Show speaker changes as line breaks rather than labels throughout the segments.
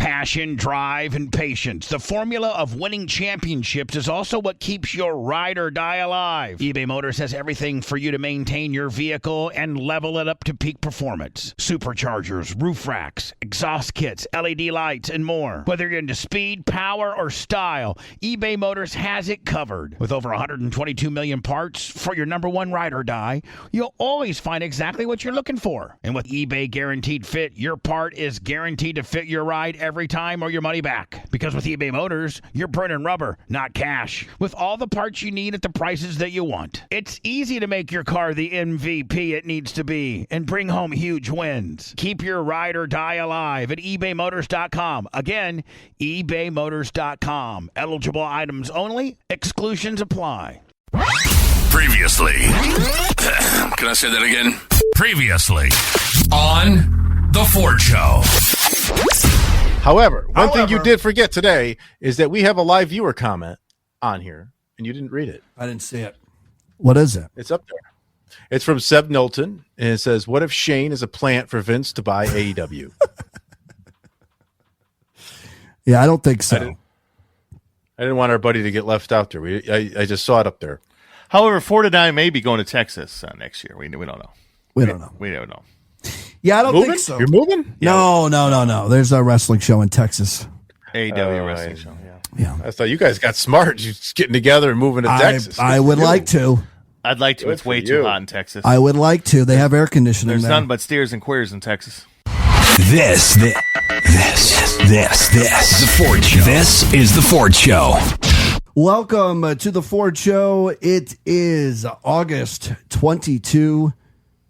Passion, drive, and patience. The formula of winning championships is also what keeps your ride or die alive. eBay Motors has everything for you to maintain your vehicle and level it up to peak performance. Superchargers, roof racks, exhaust kits, LED lights, and more. Whether you're into speed, power, or style, eBay Motors has it covered. With over 122 million parts for your number one ride or die, you'll always find exactly what you're looking for. And with eBay Guaranteed Fit, your part is guaranteed to fit your ride every time or your money back. Because with eBay Motors, you're burning rubber, not cash. With all the parts you need at the prices that you want. It's easy to make your car the MVP it needs to be and bring home huge wins. Keep your ride or die alive at ebaymotors.com. Again, ebaymotors.com. Eligible items only. Exclusions apply.
Previously. Can I say that again? Previously on The Ford Show.
However, one thing you did forget today is that we have a live viewer comment on here, and you didn't read it.
I didn't see it. What is it?
It's up there. It's from Seb Knowlton, and it says, "What if Shane is a plant for Vince to buy AEW?"
Yeah, I don't think so.
I didn't want our buddy to get left out there. I just saw it up there.
However, Ford and I may be going to Texas next year. We don't know.
We don't know.
We don't know.
Yeah, I don't
Moving?
think so.
You're moving?
No. There's a wrestling show in Texas.
AEW wrestling show.
Yeah.
I thought you guys got smart. You're just getting together and moving to Texas.
I would like to.
I'd like to.
Good
It's way
for
too
you.
hot in Texas.
I would like to. They have air conditioning
There's
there.
none but steers and queers in Texas.
This is The Ford Show. This is The Ford Show.
Welcome to the Ford Show. It is August 22,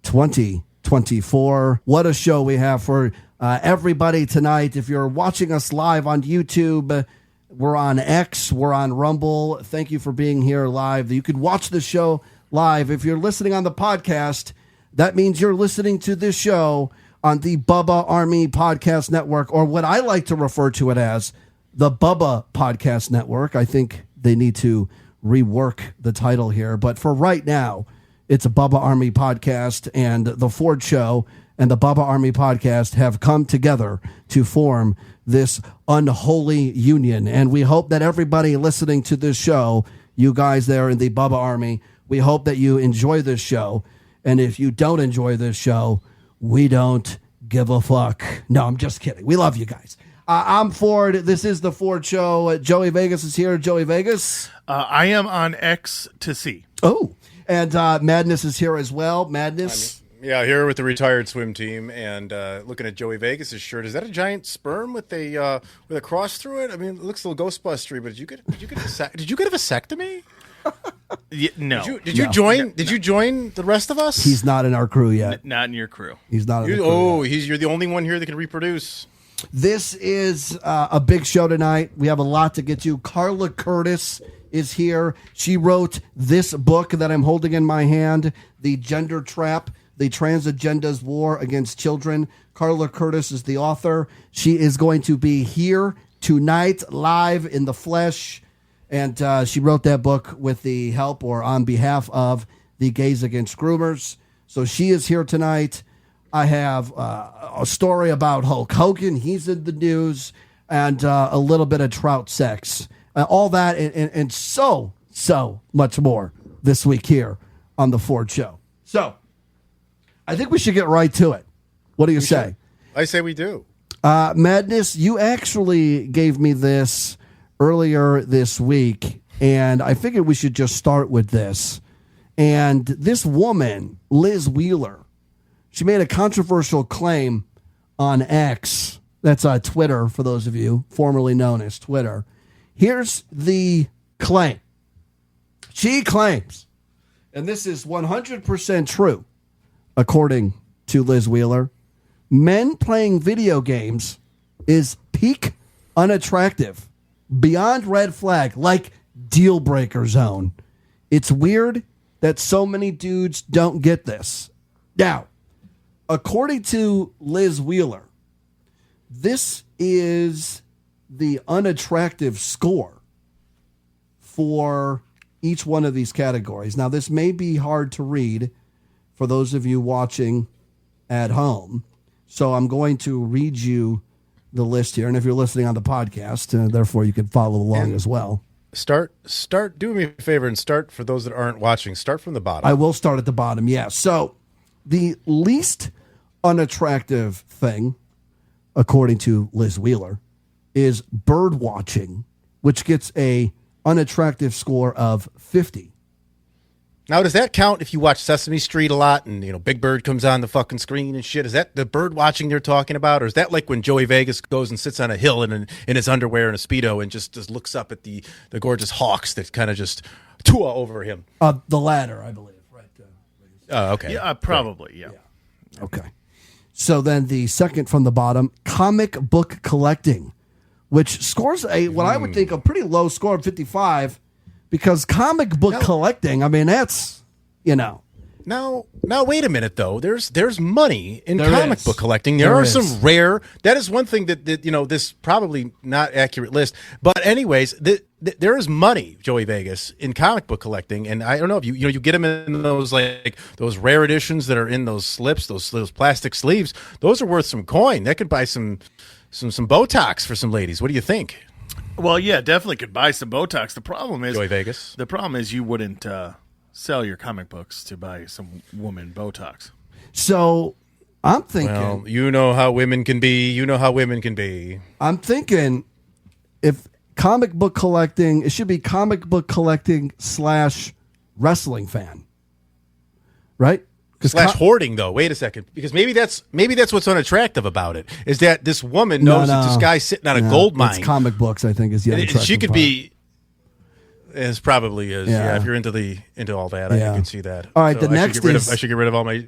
2024. What a show we have for everybody tonight. If you're watching us live on YouTube, we're on X, we're on Rumble. Thank you for being here live. You can watch the show live. If you're listening on the podcast, that means you're listening to this show on the Bubba Army Podcast Network, or what I like to refer to it as, the Bubba Podcast Network. I think they need to rework the title here. But for right now, it's a Bubba Army Podcast, and the Ford Show and the Bubba Army Podcast have come together to form this unholy union. And we hope that everybody listening to this show, you guys there in the Bubba Army, we hope that you enjoy this show. And if you don't enjoy this show, we don't give a fuck. No, I'm just kidding. We love you guys. I'm Ford. This is the Ford Show. Joey Vegas is here. Joey Vegas.
I am on X to see.
Oh, and Madness is here as well. Madness.
Yeah, here with the retired swim team, and looking at Joey Vegas' shirt. Is that a giant sperm with a cross through it? I mean, it looks a little Ghostbustery. But did you get a vasectomy?
No.
Did you join the rest of us?
He's not in our crew yet.
Not in your crew.
He's not in the crew yet.
You're the only one here that can reproduce.
This is a big show tonight. We have a lot to get to. Carla Curtis is here. She wrote this book that I'm holding in my hand, The Gender Trap, The Trans Agenda's War Against Children. Carla Curtis is the author. She is going to be here tonight, live in the flesh. And she wrote that book with the help or on behalf of the Gays Against Groomers. So she is here tonight. I have a story about Hulk Hogan. He's in the news. And a little bit of trout sex. All that and so much more this week here on the Ford Show. So I think we should get right to it. What do you say?
I say we do.
Madness, you actually gave me this earlier this week, and I figured we should just start with this. And this woman, Liz Wheeler, she made a controversial claim on X. That's Twitter, for those of you, formerly known as Twitter. Here's the claim. She claims, and this is 100% true, according to Liz Wheeler, men playing video games is peak unattractive, beyond red flag, like deal breaker zone. It's weird that so many dudes don't get this. Now, according to Liz Wheeler, this is the unattractive score for each one of these categories. Now, this may be hard to read for those of you watching at home, so I'm going to read you the list here, and if you're listening on the podcast, therefore you can follow along as well.
Start. Do me a favor and start, for those that aren't watching, start from the bottom.
I will start at the bottom, yeah. So the least unattractive thing, according to Liz Wheeler, is bird watching, which gets a unattractive score of 50.
Now, does that count if you watch Sesame Street a lot and, Big Bird comes on the fucking screen and shit? Is that the bird watching they're talking about? Or is that like when Joey Vegas goes and sits on a hill in his underwear and a Speedo and just looks up at the gorgeous hawks that kind of just tour over him?
The latter, I believe, right?
Okay.
Yeah, probably, yeah.
Okay. So then the second from the bottom, comic book collecting, which scores what I would think a pretty low score of 55, because comic book collecting, I mean, that's,
Now, wait a minute, though. There's money in
There
comic
is.
book collecting.
There
There are
is.
some rare. That is one thing that this probably not accurate list. But anyways, there is money, Joey Vegas, in comic book collecting, and I don't know if you get them in those those rare editions that are in those slips, those plastic sleeves. Those are worth some coin. That could buy some Botox for some ladies. What do you think,
Well, yeah, definitely could buy some Botox. The problem is
Joey Vegas?
The problem is you wouldn't sell your comic books to buy some woman Botox.
so I'm thinking.
Well, you know how women can be.
I'm thinking if comic book collecting, it should be comic book collecting / wrestling fan, right?
Slash hoarding, though. Wait a second, because maybe that's what's unattractive about it, is that this woman knows that this guy's sitting on a gold mine.
It's comic books, I think, is the
And
unattractive
she could
part.
be, as probably is.
Yeah.
Yeah, if you're into all that,
Yeah.
I can see that.
All right,
So
the
I should
next
get rid
is-
I should get rid of all my.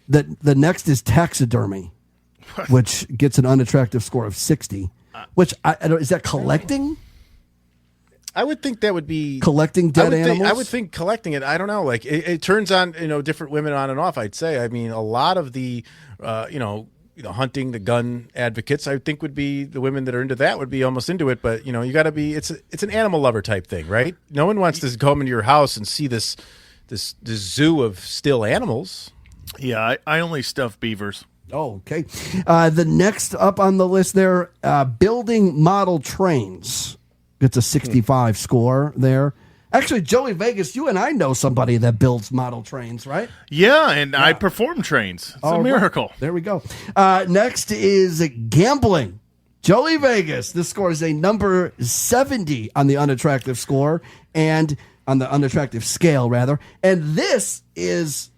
The next is taxidermy, which gets an unattractive score of 60. Which I don't, is that collecting?
I would think that would be
Collecting dead animals?
I would think collecting it. I don't know. Like it turns on, different women on and off. I'd say. I mean, a lot of the, hunting, the gun advocates, I think would be the women that are into that would be almost into it. But you got to be. It's an animal lover type thing, right? No one wants to come into your house and see this zoo of still animals.
Yeah, I only stuff beavers.
Oh, okay. The next up on the list there, building model trains. Gets a 65 score there. Actually, Joey Vegas, you and I know somebody that builds model trains, right?
Yeah, and I perform trains. It's a miracle.
There we go. Next is gambling. Joey Vegas. This score is a number 70 on the unattractive score, and on the unattractive scale, rather. And this is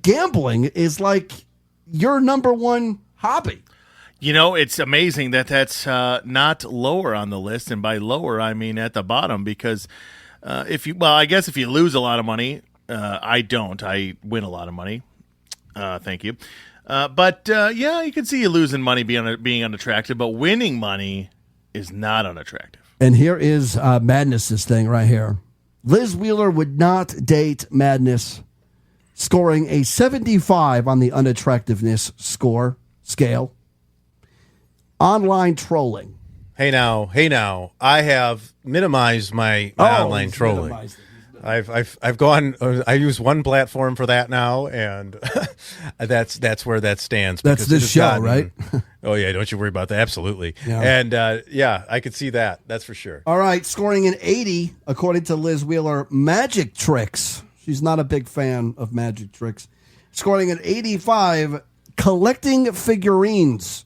gambling is like your number one hobby.
It's amazing that that's not lower on the list, and by lower I mean at the bottom, because I guess if you lose a lot of money, I don't. I win a lot of money. Thank you. But you can see you losing money being unattractive, but winning money is not unattractive.
And here is Madness's thing right here. Liz Wheeler would not date Madness, scoring a 75 on the unattractiveness scale. Online trolling.
Hey now, I have minimized my online
he's
trolling.
minimized it.
I've gone. I use one platform for that now, and that's where that stands.
That's
because
this
it has
show, right?
Oh yeah, don't you worry about that. Absolutely.
Yeah.
And I could see that. That's for sure.
All right, scoring an 80, according to Liz Wheeler, magic tricks. She's not a big fan of magic tricks. Scoring an 85, collecting figurines.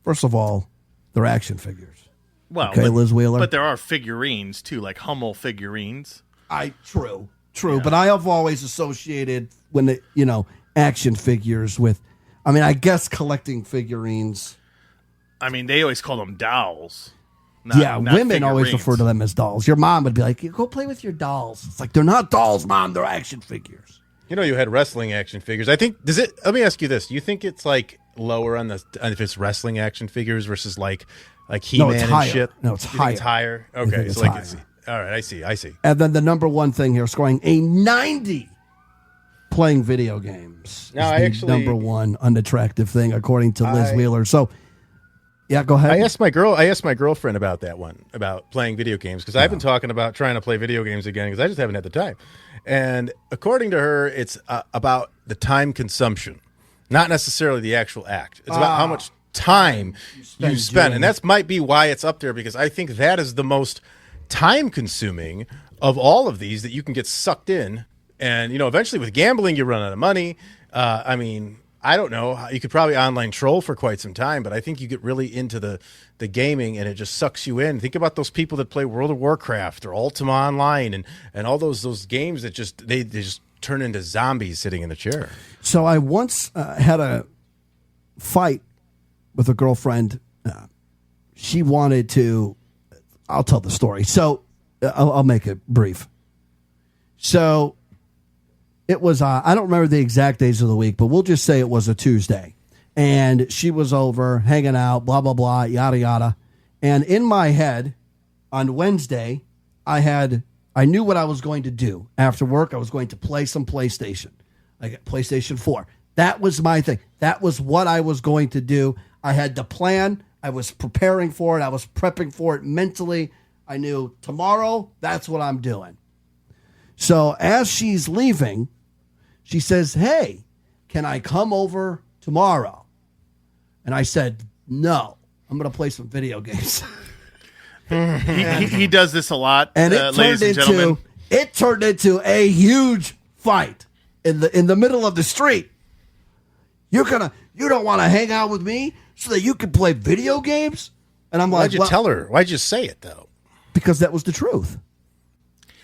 First of all, they're action figures.
Well,
Okay, Liz Wheeler.
But there are figurines too, like Hummel figurines.
True. But I have always associated action figures with, I guess collecting figurines.
I mean, they always call them dolls.
Women always
figurines.
refer to them as dolls. Your mom would be like, "Go play with your dolls." It's like, they're not dolls, Mom. They're action figures.
You had wrestling action figures. I think let me ask you this: do you think it's like lower on if it's wrestling action figures versus like He-Man
it's
and
higher.
shit?
No, it's
You think it's
higher.
higher.
I think
Okay,
it's
so like
higher.
it's all right. I see.
And then the number one thing here, scoring a 90, playing video games.
No,
is the number one unattractive thing, according to Liz Wheeler. So, yeah, go ahead.
I asked my girlfriend about that one, about playing video games, because I've been talking about trying to play video games again because I just haven't had the time. And according to her, it's about the time consumption, not necessarily the actual act. It's about time you spend.
doing
And that might be why it's up there, because I think that is the most time consuming of all of these that you can get sucked in. And, eventually with gambling, you run out of money. I mean, I don't know. You could probably online troll for quite some time, but I think you get really into the gaming and it just sucks you in. Think about those people that play World of Warcraft or Ultima Online and all those games that they just turn into zombies sitting in the chair.
So I once had a fight with a girlfriend. She wanted to. I'll tell the story. So I'll make it brief. So it was. I don't remember the exact days of the week, but we'll just say it was a Tuesday. And she was over hanging out, blah, blah, blah, yada, yada. And in my head, on Wednesday, I knew what I was going to do. After work, I was going to play some PlayStation, like PlayStation 4. That was my thing. That was what I was going to do. I had the plan. I was preparing for it. I was prepping for it mentally. I knew tomorrow, that's what I'm doing. So as she's leaving, she says, hey, can I come over tomorrow? And I said, no, I'm going to play some video games.
He does this a lot,
And
ladies and gentlemen.
it turned into a huge fight in the middle of the street. You don't want to hang out with me so that you can play video games? And I'm
Why'd
like,
you tell her? Why'd you say it, though?
because that was the truth.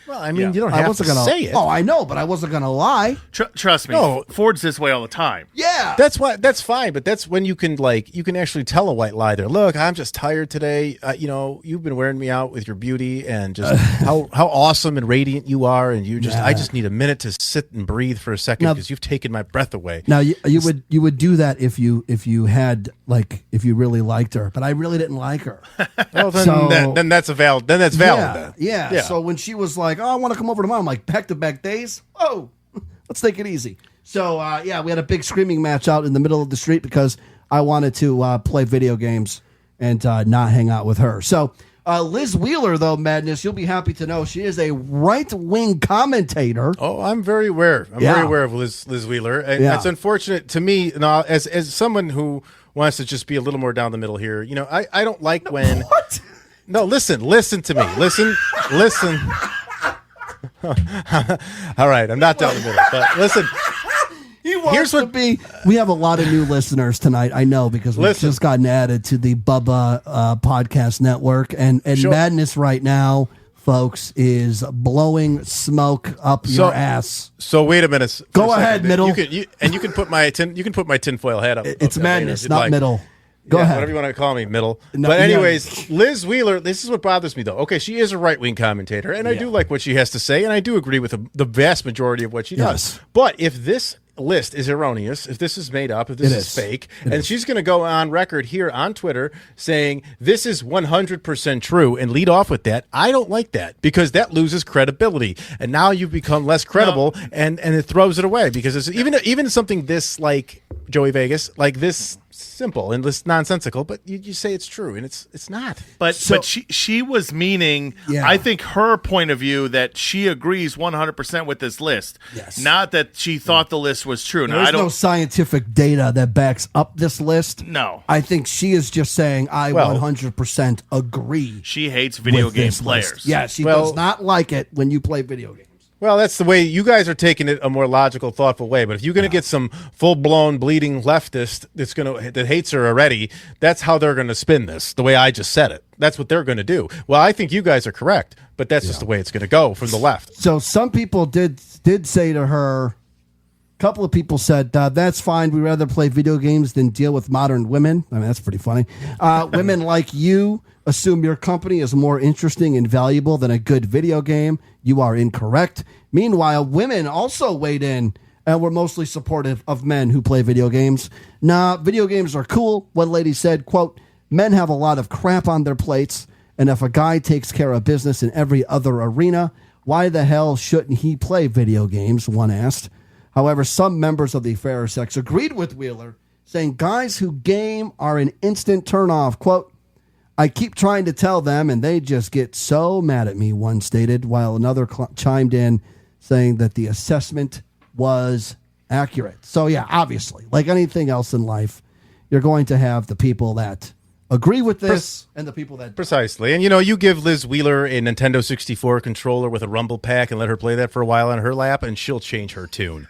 Well, I mean, you don't have to say it.
Oh, I know, but I wasn't going to lie.
Trust me,
No.
Ford's this way all the time.
Yeah.
That's fine, but that's when you can actually tell a white lie there. Look, I'm just tired today. You've been wearing me out with your beauty and just how awesome and radiant you are, and I just need a minute to sit and breathe for a second because you've taken my breath away.
Now you would do that if you had if you really liked her, but I really didn't like her.
Well, then that's valid. Then.
Yeah. So when she was like, "Oh, I want to come over tomorrow," I'm like, "Back-to-back days? Whoa, let's take it easy." So we had a big screaming match out in the middle of the street because I wanted to play video games and not hang out with her. So Liz Wheeler, though, Madness, you'll be happy to know she is a right-wing commentator.
Oh, I'm very aware. I'm very aware of Liz Wheeler, and it's unfortunate to me. Now, as someone who wants to just be a little more down the middle here, I don't like when.
What?
No, listen to me. Listen. All right, I'm not down the middle, but listen.
Here's what we have a lot of new listeners tonight. I know because we've just gotten added to the Bubba podcast network, and Madness right now, folks, is blowing smoke up your ass.
So wait a minute.
Go ahead, Middle.
You can put my tinfoil hat up.
It's Madness, not
like.
Middle. Go ahead.
Whatever you want to call me, Middle.
No,
but anyways, Liz Wheeler, this is what bothers me, though. Okay, she is a right-wing commentator, and I do like what she has to say, and I do agree with the vast majority of what she does. But if this list is erroneous, if this is made up, if this is fake, and she's going to go on record here on Twitter saying this is 100% true and lead off with that, I don't like that because that loses credibility. And now you've become less credible, and it throws it away because it's even something this like Joey Vegas, like this simple and this nonsensical, but you say it's true and it's not.
But she was meaning, I think her point of view that she agrees 100% with this list.
Yes.
Not that she thought the list was true.
There's no scientific data that backs up this list.
No.
I think she is just saying I 100% agree.
She hates video game players.
List. Yeah, she does not like it when you play video games.
Well, that's the way you guys are taking it, a more logical, thoughtful way. But if you're going to get some full-blown bleeding leftist that hates her already, that's how they're going to spin this. The way I just said it, that's what they're going to do. Well, I think you guys are correct, but that's just the way it's going to go from the left.
So some people did say to her. A couple of people said, that's fine. We'd rather play video games than deal with modern women. I mean, that's pretty funny. Women like you assume your company is more interesting and valuable than a good video game. You are incorrect. Meanwhile, women also weighed in and were mostly supportive of men who play video games. Nah, video games are cool. One lady said, quote, men have a lot of crap on their plates, and if a guy takes care of business in every other arena, why the hell shouldn't he play video games, one asked. However, some members of the fairer sex agreed with Wheeler, saying guys who game are an instant turnoff. Quote, I keep trying to tell them, and they just get so mad at me, one stated, while another chimed in, saying that the assessment was accurate. So, yeah, obviously, like anything else in life, you're going to have the people that agree with this and the people that
Precisely. And, you give Liz Wheeler a Nintendo 64 controller with a Rumble Pack and let her play that for a while on her lap, and she'll change her tune.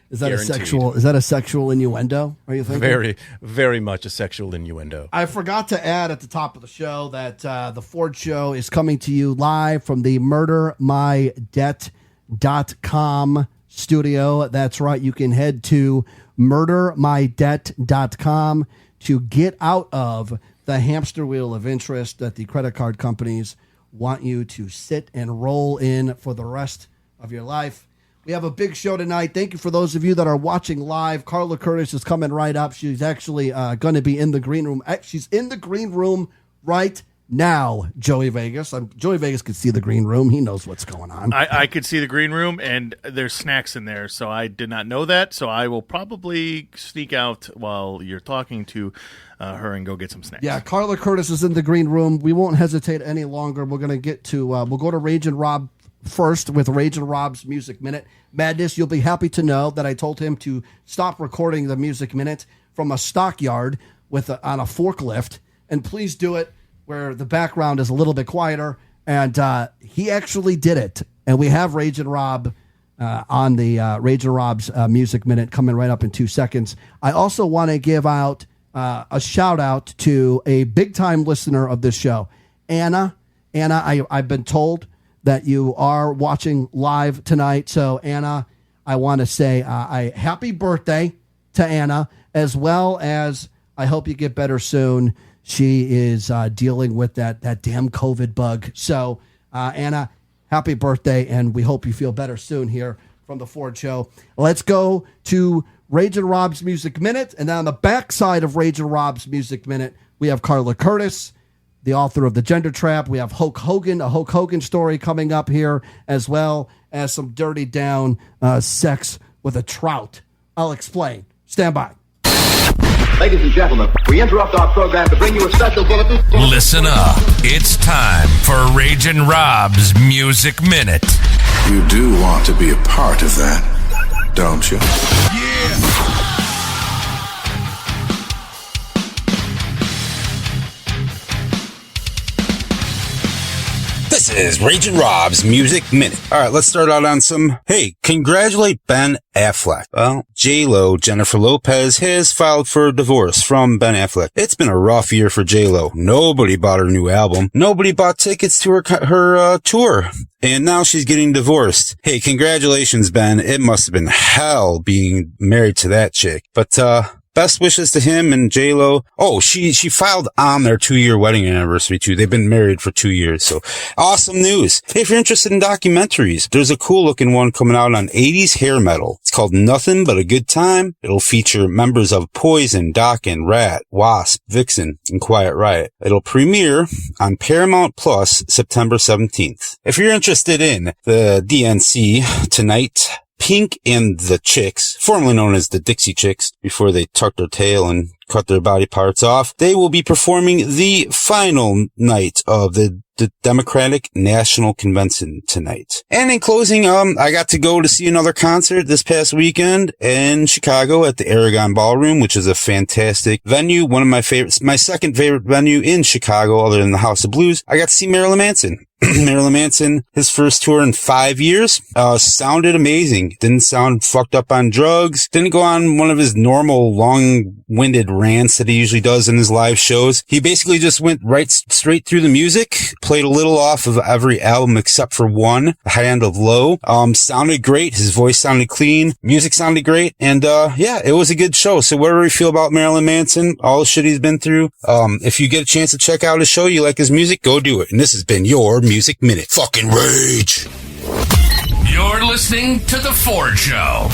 Is that
Guaranteed.
a sexual innuendo, are you thinking?
Very, very much a sexual innuendo.
I forgot to add at the top of the show that the Ford Show is coming to you live from the murdermydebt.com studio. That's right. You can head to murdermydebt.com to get out of the hamster wheel of interest that the credit card companies want you to sit and roll in for the rest of your life. We have a big show tonight. Thank you for those of you that are watching live. Carla Curtis is coming right up. She's actually going to be in the green room. She's in the green room right now, Joey Vegas. Joey Vegas could see the green room. He knows what's going on.
I could see the green room, and there's snacks in there, so I did not know that. So I will probably sneak out while you're talking to her and go get some snacks.
Yeah, Carla Curtis is in the green room. We won't hesitate any longer. We're going to get to, we'll go to Rage and Rob first with Rage and Rob's Music Minute. Madness, you'll be happy to know that I told him to stop recording the Music Minute from a stockyard on a forklift, and please do it where the background is a little bit quieter. And he actually did it. And we have Rage and Rob on the Rage and Rob's Music Minute coming right up in 2 seconds. I also want to give out a shout out to a big time listener of this show, Anna. Anna, I've been told that you are watching live tonight. So Anna, I want to say happy birthday to Anna, as well as I hope you get better soon. She is dealing with that damn COVID bug. So Anna, happy birthday, and we hope you feel better soon here from the Ford Show. Let's go to Rage and Rob's Music Minute, and then on the backside of Rage and Rob's Music Minute, we have Carla Curtis, the author of The Gender Trap. We have Hulk Hogan, a Hulk Hogan story coming up here, as well as some dirty down sex with a trout. I'll explain. Stand by.
Ladies and gentlemen, we interrupt our program to bring you a special bulletin.
Listen up. It's time for Ragin' Rob's Music Minute.
You do want to be a part of that, don't you?
This is Ragin' Rob's Music Minute. All right, let's start out on some, hey, congratulate Ben Affleck. Well, J-Lo, Jennifer Lopez, has filed for divorce from Ben Affleck. It's been a rough year for J-Lo. Nobody bought her new album. Nobody bought tickets to her tour. And now she's getting divorced. Hey, congratulations, Ben. It must have been hell being married to that chick. But, best wishes to him and J-Lo. Oh, she filed on their 2-year wedding anniversary too. They've been married for 2 years. So awesome news. Hey, if you're interested in documentaries, there's a cool looking one coming out on 80s hair metal. It's called Nothing But a Good Time. It'll feature members of Poison, Dokken, Rat, Wasp, Vixen, and Quiet Riot. It'll premiere on Paramount Plus September 17th. If you're interested in the DNC tonight, Pink and the Chicks, formerly known as the Dixie Chicks, before they tucked their tail and cut their body parts off, they will be performing the final night of the Democratic National Convention tonight. And in closing, I got to go to see another concert this past weekend in Chicago at the Aragon Ballroom, which is a fantastic venue. One of my favorites, my second favorite venue in Chicago, other than the House of Blues. I got to see Marilyn Manson. Marilyn Manson, his first tour in 5 years, sounded amazing. Didn't sound fucked up on drugs. Didn't go on one of his normal long-winded rants that he usually does in his live shows. He basically just went right straight through the music, played a little off of every album except for one, The High End of Low. Sounded great. His voice sounded clean. Music sounded great. And, yeah, it was a good show. So whatever you feel about Marilyn Manson, all the shit he's been through, if you get a chance to check out his show, you like his music, go do it. And this has been your Music Minute. Fucking rage.
You're listening to The Ford Show.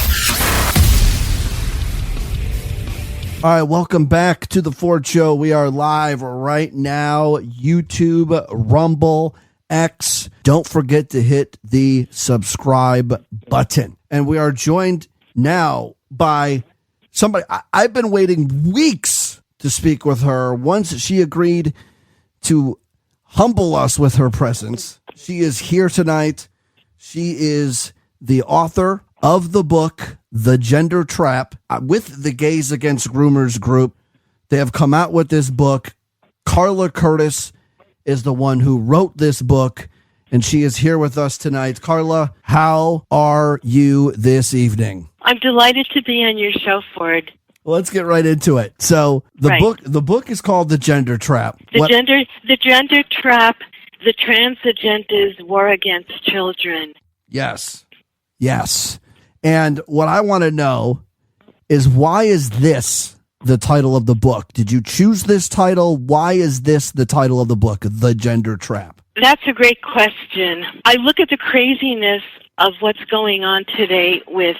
All right, welcome back to the Ford Show. We are live right now, YouTube, Rumble, X. Don't forget to hit the subscribe button. And we are joined now by somebody. I've been waiting weeks to speak with her. Once she agreed to humble us with her presence, she is here tonight. She is the author of the book, The Gender Trap, with the Gays Against Groomers group. They have come out with this book. Carla Curtis is the one who wrote this book, and she is here with us tonight. Carla, how are you this evening?
I'm delighted to be on your show, Ford.
Let's get right into it. So the book is called The Gender Trap.
The Gender Trap, the Trans Agenda's War Against Children.
Yes. And what I want to know is, why is this the title of the book? Did you choose this title? Why is this the title of the book, The Gender Trap?
That's a great question. I look at the craziness of what's going on today with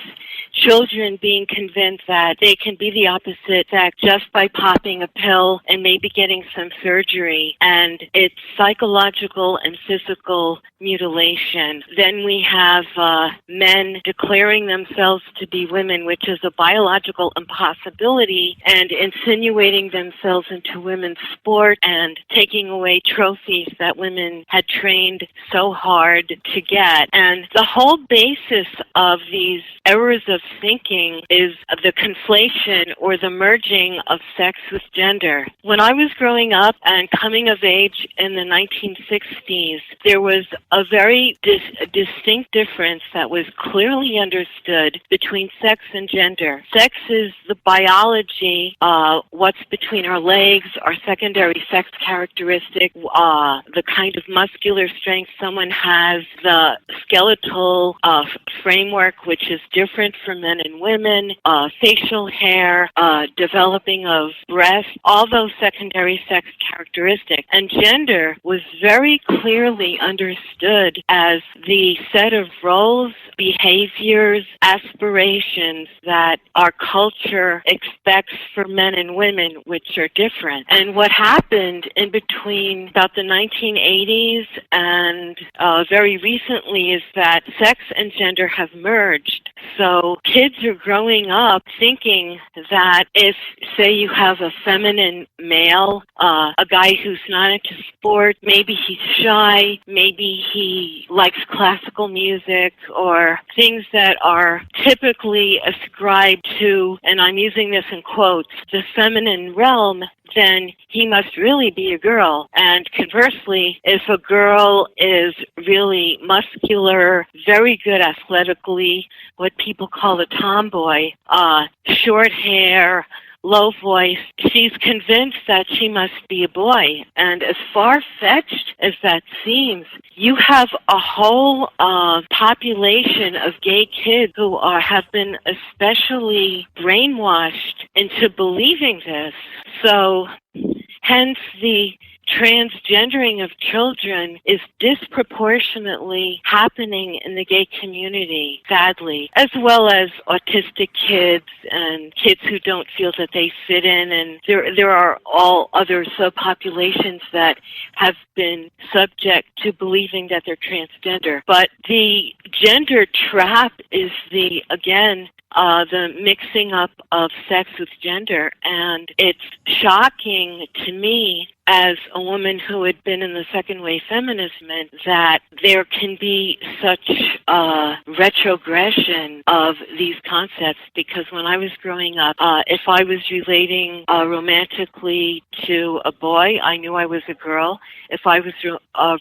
children being convinced that they can be the opposite sex just by popping a pill and maybe getting some surgery, and it's psychological and physical mutilation. Then we have men declaring themselves to be women, which is a biological impossibility, and insinuating themselves into women's sport and taking away trophies that women had trained so hard to get. And the whole basis of these errors of thinking is the conflation or the merging of sex with gender. When I was growing up and coming of age in the 1960s, there was a very distinct difference that was clearly understood between sex and gender. Sex is the biology, what's between our legs, our secondary sex characteristic, the kind of muscular strength someone has, the skeletal framework, which is different for men and women, facial hair, developing of breasts, all those secondary sex characteristics. And gender was very clearly understood as the set of roles, behaviors, aspirations that our culture expects for men and women, which are different. And what happened in between about the 1980s and very recently is that sex and gender have merged. So kids are growing up thinking that if, say, you have a feminine male, a guy who's not into sport, maybe he's shy, maybe he likes classical music or things that are typically ascribed to, and I'm using this in quotes, the feminine realm, then he must really be a girl. And conversely, if a girl is really muscular, very good athletically, what people call a tomboy, short hair, low voice, she's convinced that she must be a boy. And as far-fetched as that seems, you have a whole population of gay kids who have been especially brainwashed into believing this. So, hence the transgendering of children is disproportionately happening in the gay community, sadly, as well as autistic kids and kids who don't feel that they fit in. And there are all other subpopulations that have been subject to believing that they're transgender. But the gender trap is the mixing up of sex with gender, and it's shocking to me as a woman who had been in the second wave feminism that there can be such retrogression of these concepts, because when I was growing up, if I was relating romantically to a boy, I knew I was a girl. If I was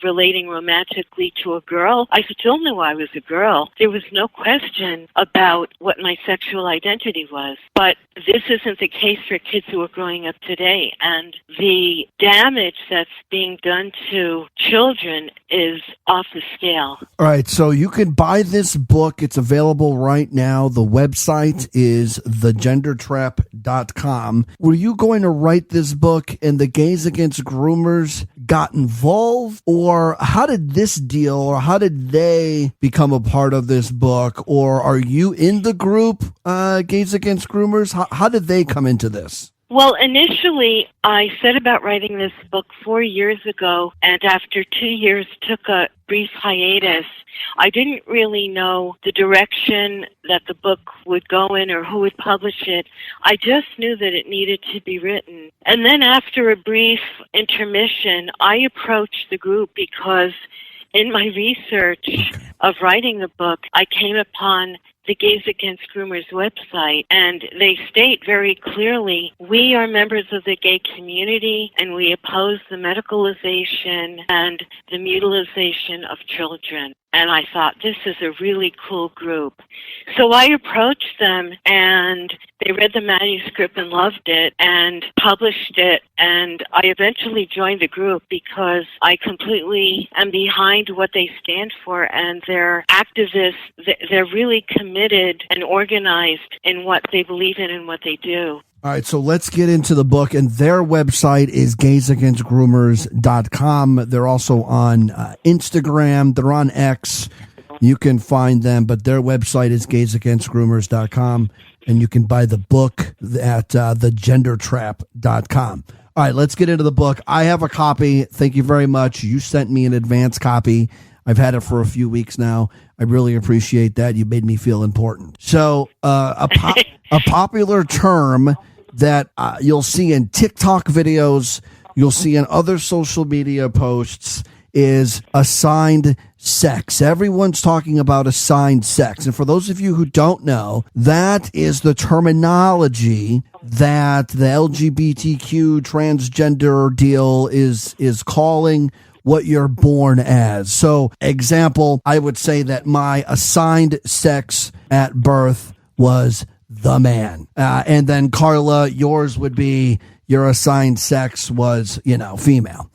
relating romantically to a girl, I still knew I was a girl. There was no question about what my sexual identity was. But this isn't the case for kids who are growing up today, and the damage that's being done to children is off the scale.
All right, so you can buy this book. It's available right now. The website is thegendertrap.com. Were you going to write this book and the Gays Against Groomers got involved? Or how did this deal, or how did they become a part of this book? Or are you in the group, Gays Against Groomers? How did they come into this?
Well, initially, I set about writing this book 4 years ago, and after 2 years took a brief hiatus. I didn't really know the direction that the book would go in or who would publish it. I just knew that it needed to be written. And then after a brief intermission, I approached the group because in my research of writing the book, I came upon the Gays Against Groomers website, and they state very clearly, we are members of the gay community, and we oppose the medicalization and the mutilization of children. And I thought, this is a really cool group. So I approached them, and they read the manuscript and loved it and published it. And I eventually joined the group because I completely am behind what they stand for. And they're activists. They're really committed and organized in what they believe in and what they do.
All right, so let's get into the book. And their website is gaysagainstgroomers.com. They're also on Instagram. They're on X. You can find them, but their website is gaysagainstgroomers.com. And you can buy the book at thegendertrap.com. All right, let's get into the book. I have a copy. Thank you very much. You sent me an advance copy. I've had it for a few weeks now. I really appreciate that. You made me feel important. So a popular term that you'll see in TikTok videos, you'll see in other social media posts, is assigned sex. Everyone's talking about assigned sex. And for those of you who don't know, that is the terminology that the LGBTQ transgender deal is calling what you're born as. So, example, I would say that my assigned sex at birth was the man. And then Carla, yours would be your assigned sex was, female.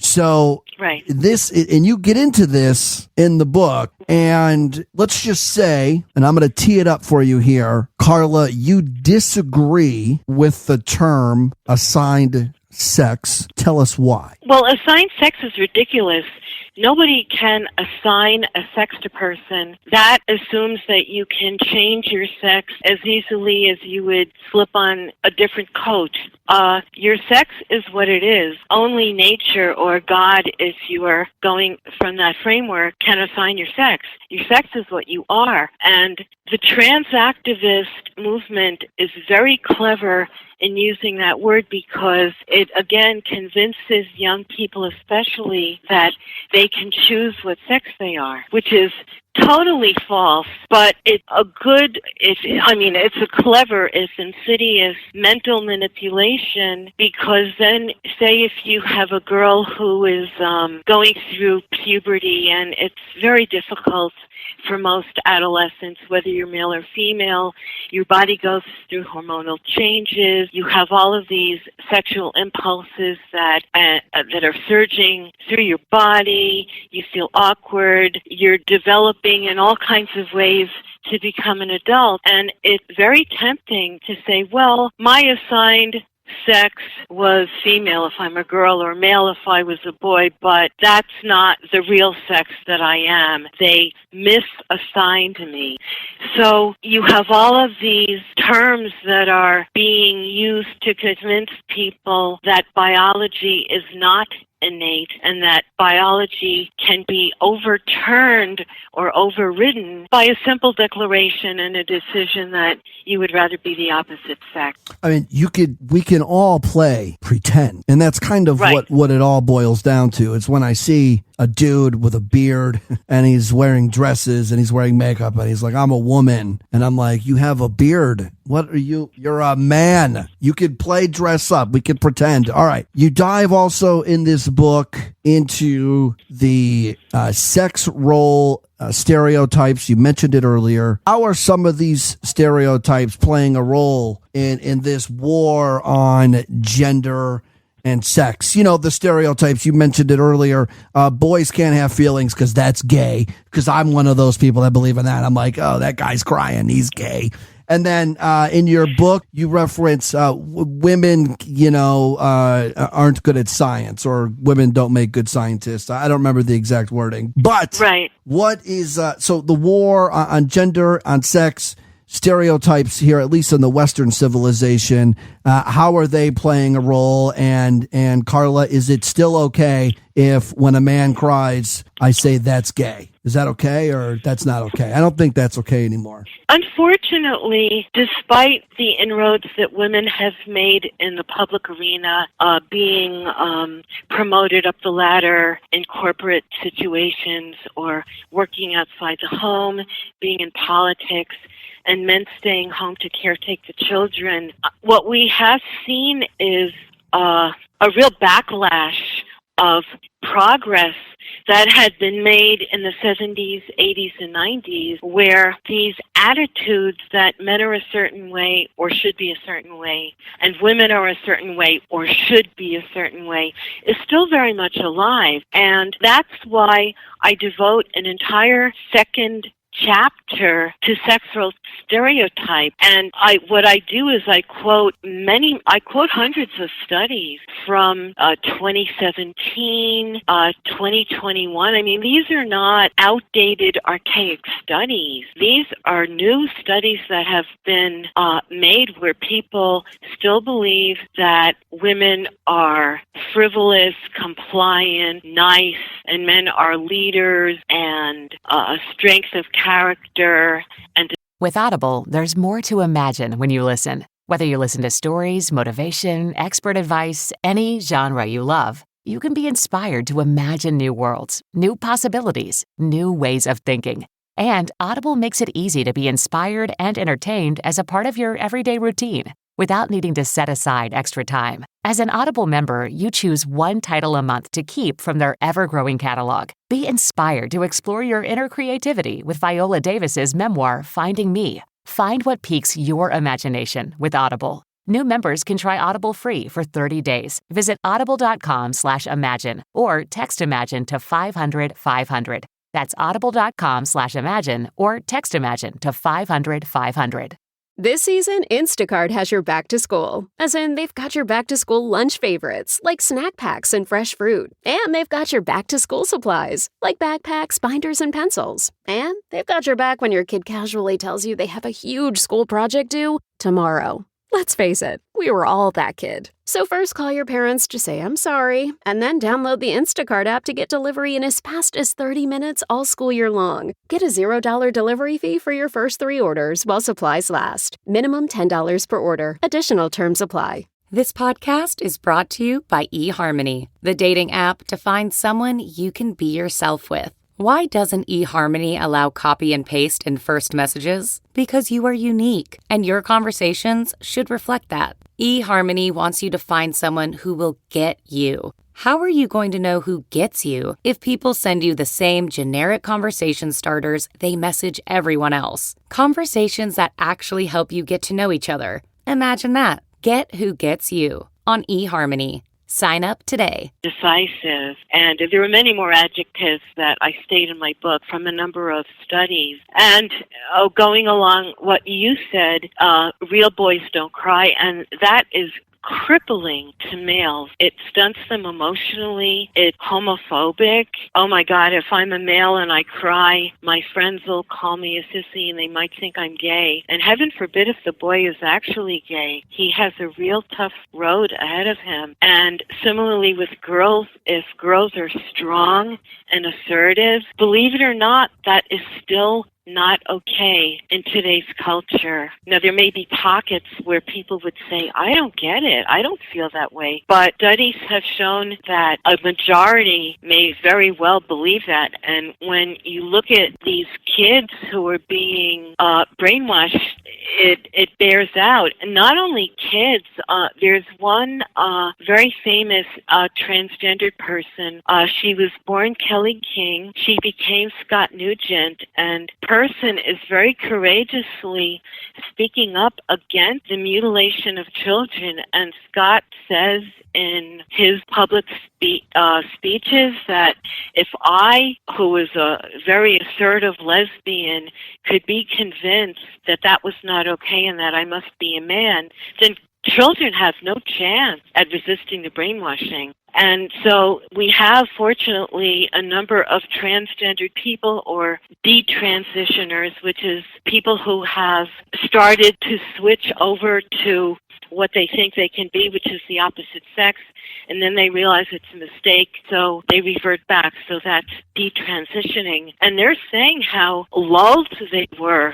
So
right.
This, and you get into this in the book, and let's just say, and I'm going to tee it up for you here, Carla, you disagree with the term assigned sex. Tell us why.
Well, assigned sex is ridiculous. Nobody can assign a sex to person. That assumes that you can change your sex as easily as you would slip on a different coat. Your sex is what it is. Only nature or God, if you are going from that framework, can assign your sex. Your sex is what you are. And the trans activist movement is very clever in using that word because it, again, convinces young people especially that they can choose what sex they are, which is totally false, but it's a clever, it's insidious mental manipulation, because then say if you have a girl who is going through puberty, and it's very difficult for most adolescents, whether you're male or female, your body goes through hormonal changes, you have all of these sexual impulses that are surging through your body, you feel awkward, you're developing in all kinds of ways to become an adult, and it's very tempting to say, well, my assigned sex was female if I'm a girl, or male if I was a boy, but that's not the real sex that I am. They misassigned me. So you have all of these terms that are being used to convince people that biology is not innate and that biology can be overturned or overridden by a simple declaration and a decision that you would rather be the opposite sex.
I mean, we can all play pretend, and that's kind of
right.
what it all boils down to. It's when I see a dude with a beard and he's wearing dresses and he's wearing makeup and he's like, I'm a woman. And I'm like, you have a beard. What are you? You're a man. You could play dress up. We could pretend. All right. You dive also in this book into the sex role stereotypes. You mentioned it earlier. How are some of these stereotypes playing a role in this war on gender and sex? You know, the stereotypes, you mentioned it earlier. Boys can't have feelings because that's gay, because I'm one of those people that believe in that. I'm like, oh, that guy's crying, he's gay. And then in your book, you reference women, aren't good at science, or women don't make good scientists. I don't remember the exact wording. But
right.
What is so the war on gender, on sex, stereotypes here, at least in the Western civilization, how are they playing a role? And Carla, is it still okay if when a man cries, I say that's gay? Is that okay, or that's not okay? I don't think that's okay anymore.
Unfortunately, despite the inroads that women have made in the public arena, being promoted up the ladder in corporate situations or working outside the home, being in politics, and men staying home to caretake the children. What we have seen is a real backlash of progress that had been made in the 70s, 80s, and 90s, where these attitudes that men are a certain way or should be a certain way, and women are a certain way or should be a certain way, is still very much alive. And that's why I devote an entire second chapter to sexual stereotype. And what I do is I quote hundreds of studies from 2017, 2021. I mean, these are not outdated, archaic studies. These are new studies that have been made where people still believe that women are frivolous, compliant, nice, and men are leaders and a strength of character. And
with Audible, there's more to imagine when you listen. Whether you listen to stories, motivation, expert advice, any genre you love, you can be inspired to imagine new worlds, new possibilities, new ways of thinking. And Audible makes it easy to be inspired and entertained as a part of your everyday routine, without needing to set aside extra time. As an Audible member, you choose one title a month to keep from their ever-growing catalog. Be inspired to explore your inner creativity with Viola Davis's memoir, Finding Me. Find what piques your imagination with Audible. New members can try Audible free for 30 days. Visit audible.com/imagine or text Imagine to 500-500. That's audible.com/imagine or text Imagine to 500-500.
This season, Instacart has your back to school. As in, they've got your back to school lunch favorites, like snack packs and fresh fruit. And they've got your back to school supplies, like backpacks, binders, and pencils. And they've got your back when your kid casually tells you they have a huge school project due tomorrow. Let's face it, we were all that kid. So first call your parents to say I'm sorry, and then download the Instacart app to get delivery in as fast as 30 minutes all school year long. Get a $0 delivery fee for your first 3 orders while supplies last. Minimum $10 per order. Additional terms apply.
This podcast is brought to you by eHarmony, the dating app to find someone you can be yourself with. Why doesn't eHarmony allow copy and paste in first messages? Because you are unique, and your conversations should reflect that. eHarmony wants you to find someone who will get you. How are you going to know who gets you if people send you the same generic conversation starters they message everyone else? Conversations that actually help you get to know each other. Imagine that. Get who gets you on eHarmony. Sign up today.
Decisive. And there were many more adjectives that I state in my book from a number of studies. And going along what you said, real boys don't cry. And that is crippling to males. It stunts them emotionally. It's homophobic. Oh my God, if I'm a male and I cry, my friends will call me a sissy and they might think I'm gay. And heaven forbid if the boy is actually gay. He has a real tough road ahead of him. And similarly with girls, if girls are strong and assertive, believe it or not, that is still not okay in today's culture. Now, there may be pockets where people would say, I don't get it. I don't feel that way. But studies have shown that a majority may very well believe that. And when you look at these kids who are being brainwashed, it bears out. And not only kids, there's one very famous transgendered person. She was born Kelly King. She became Scott Nugent, and person is very courageously speaking up against the mutilation of children. And Scott says in his public speeches that if I, who is a very assertive lesbian, could be convinced that that was not okay and that I must be a man, then children have no chance at resisting the brainwashing. And so we have, fortunately, a number of transgendered people or detransitioners, which is people who have started to switch over to what they think they can be, which is the opposite sex, and then they realize it's a mistake, so they revert back. So that's detransitioning. And they're saying how lulled they were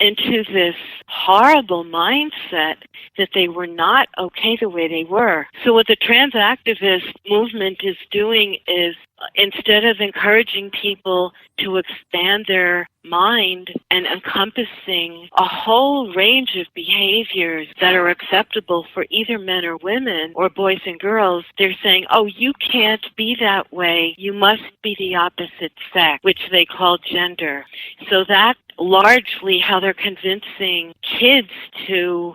into this horrible mindset that they were not okay the way they were. So what the trans activist movement is doing is instead of encouraging people to expand their mind and encompassing a whole range of behaviors that are acceptable for either men or women or boys and girls, they're saying, oh, you can't be that way. You must be the opposite sex, which they call gender. So that's largely how they're convincing kids to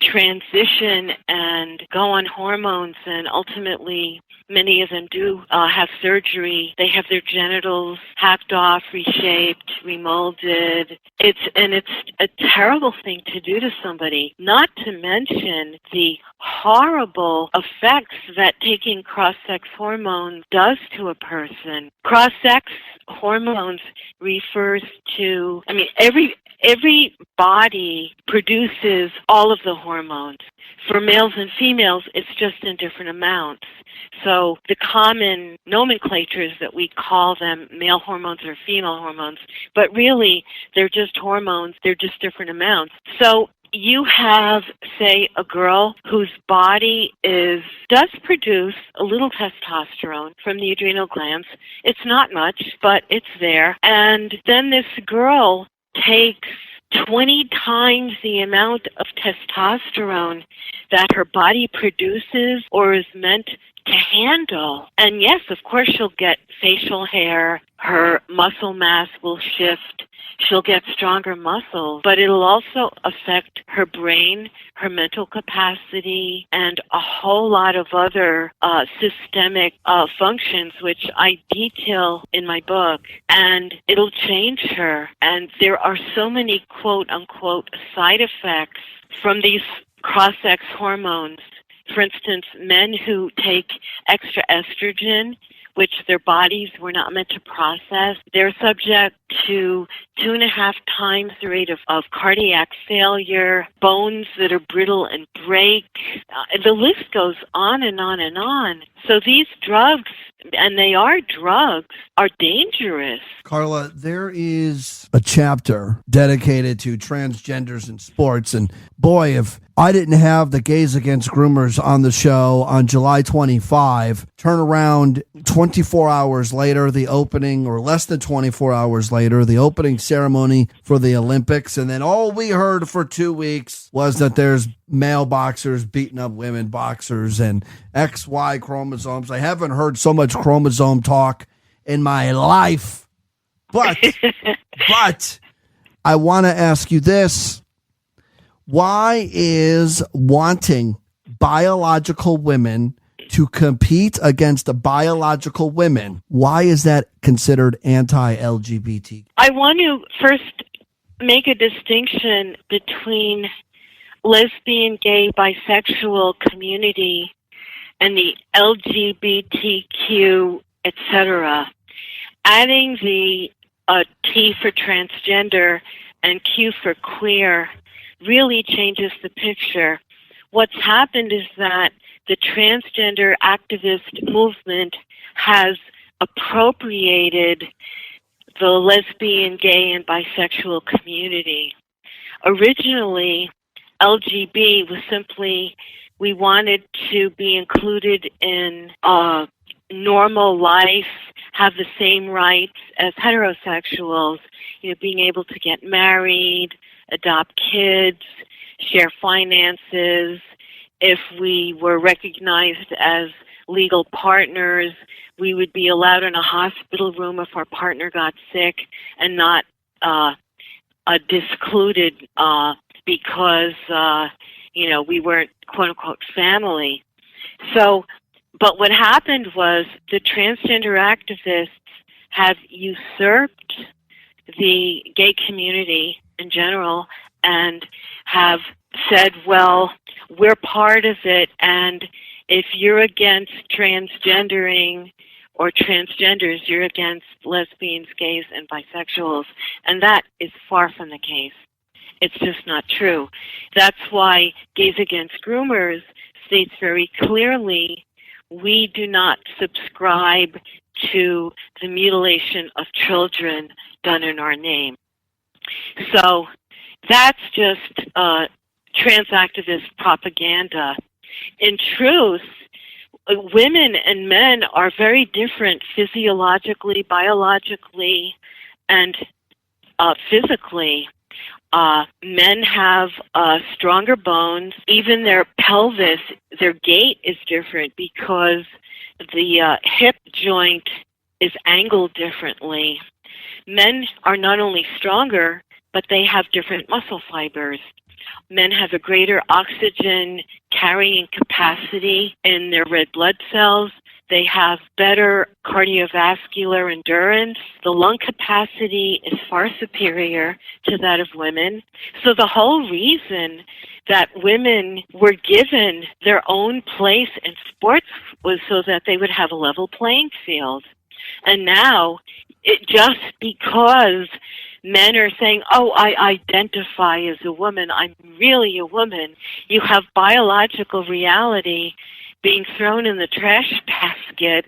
transition and go on hormones, and ultimately many of them do have surgery. They have their genitals hacked off, reshaped, remolded. It's a terrible thing to do to somebody, not to mention the horrible effects that taking cross-sex hormones does to a person. Cross-sex hormones refers to, every body produces all of the hormones. For males and females, it's just in different amounts. So the common nomenclature is that we call them male hormones or female hormones, but really they're just hormones, they're just different amounts. So you have, say, a girl whose body does produce a little testosterone from the adrenal glands. It's not much, but it's there. And then this girl takes 20 times the amount of testosterone that her body produces or is meant to handle. And yes, of course, she'll get facial hair, her muscle mass will shift, she'll get stronger muscles, but it'll also affect her brain, her mental capacity, and a whole lot of other systemic functions, which I detail in my book, and it'll change her. And there are so many quote-unquote side effects from these cross-sex hormones. For instance, men who take extra estrogen, which their bodies were not meant to process, they're subject to 2.5 times the rate of cardiac failure, bones that are brittle and break. The list goes on and on and on. So these drugs, and they are drugs, are dangerous.
Carla, there is a chapter dedicated to transgenders in sports. And boy, if I didn't have the Gays Against Groomers on the show on July 25, turn around 24 hours later, the opening, or less than 24 hours later, the opening ceremony for the Olympics. And then all we heard for 2 weeks was that there's male boxers beating up women boxers and XY chromosomes. I haven't heard so much chromosome talk in my life. But I want to ask you this. Why is wanting biological women to compete against the biological women, why is that considered anti-LGBT?
I want to first make a distinction between lesbian, gay, bisexual community and the LGBTQ, etc. Adding the T for transgender and Q for queer really changes the picture. What's happened is that the transgender activist movement has appropriated the lesbian, gay, and bisexual community. Originally, LGB was simply, we wanted to be included in normal life, have the same rights as heterosexuals, being able to get married, adopt kids, share finances. If we were recognized as legal partners, we would be allowed in a hospital room if our partner got sick and not discluded because, we weren't quote-unquote family. So, but what happened was the transgender activists have usurped the gay community in general and have said, well, we're part of it, and if you're against transgendering or transgenders, you're against lesbians, gays, and bisexuals. And that is far from the case. It's just not true. That's why Gays Against Groomers states very clearly, we do not subscribe to the mutilation of children done in our name. So that's just trans activist propaganda. In truth, women and men are very different physiologically, biologically, and physically. Men have stronger bones. Even their pelvis, their gait is different because the hip joint is angled differently. Men are not only stronger, but they have different muscle fibers. Men have a greater oxygen carrying capacity in their red blood cells. They have better cardiovascular endurance. The lung capacity is far superior to that of women. So the whole reason that women were given their own place in sports was so that they would have a level playing field. And now, just because men are saying, oh, I identify as a woman, I'm really a woman, you have biological reality being thrown in the trash basket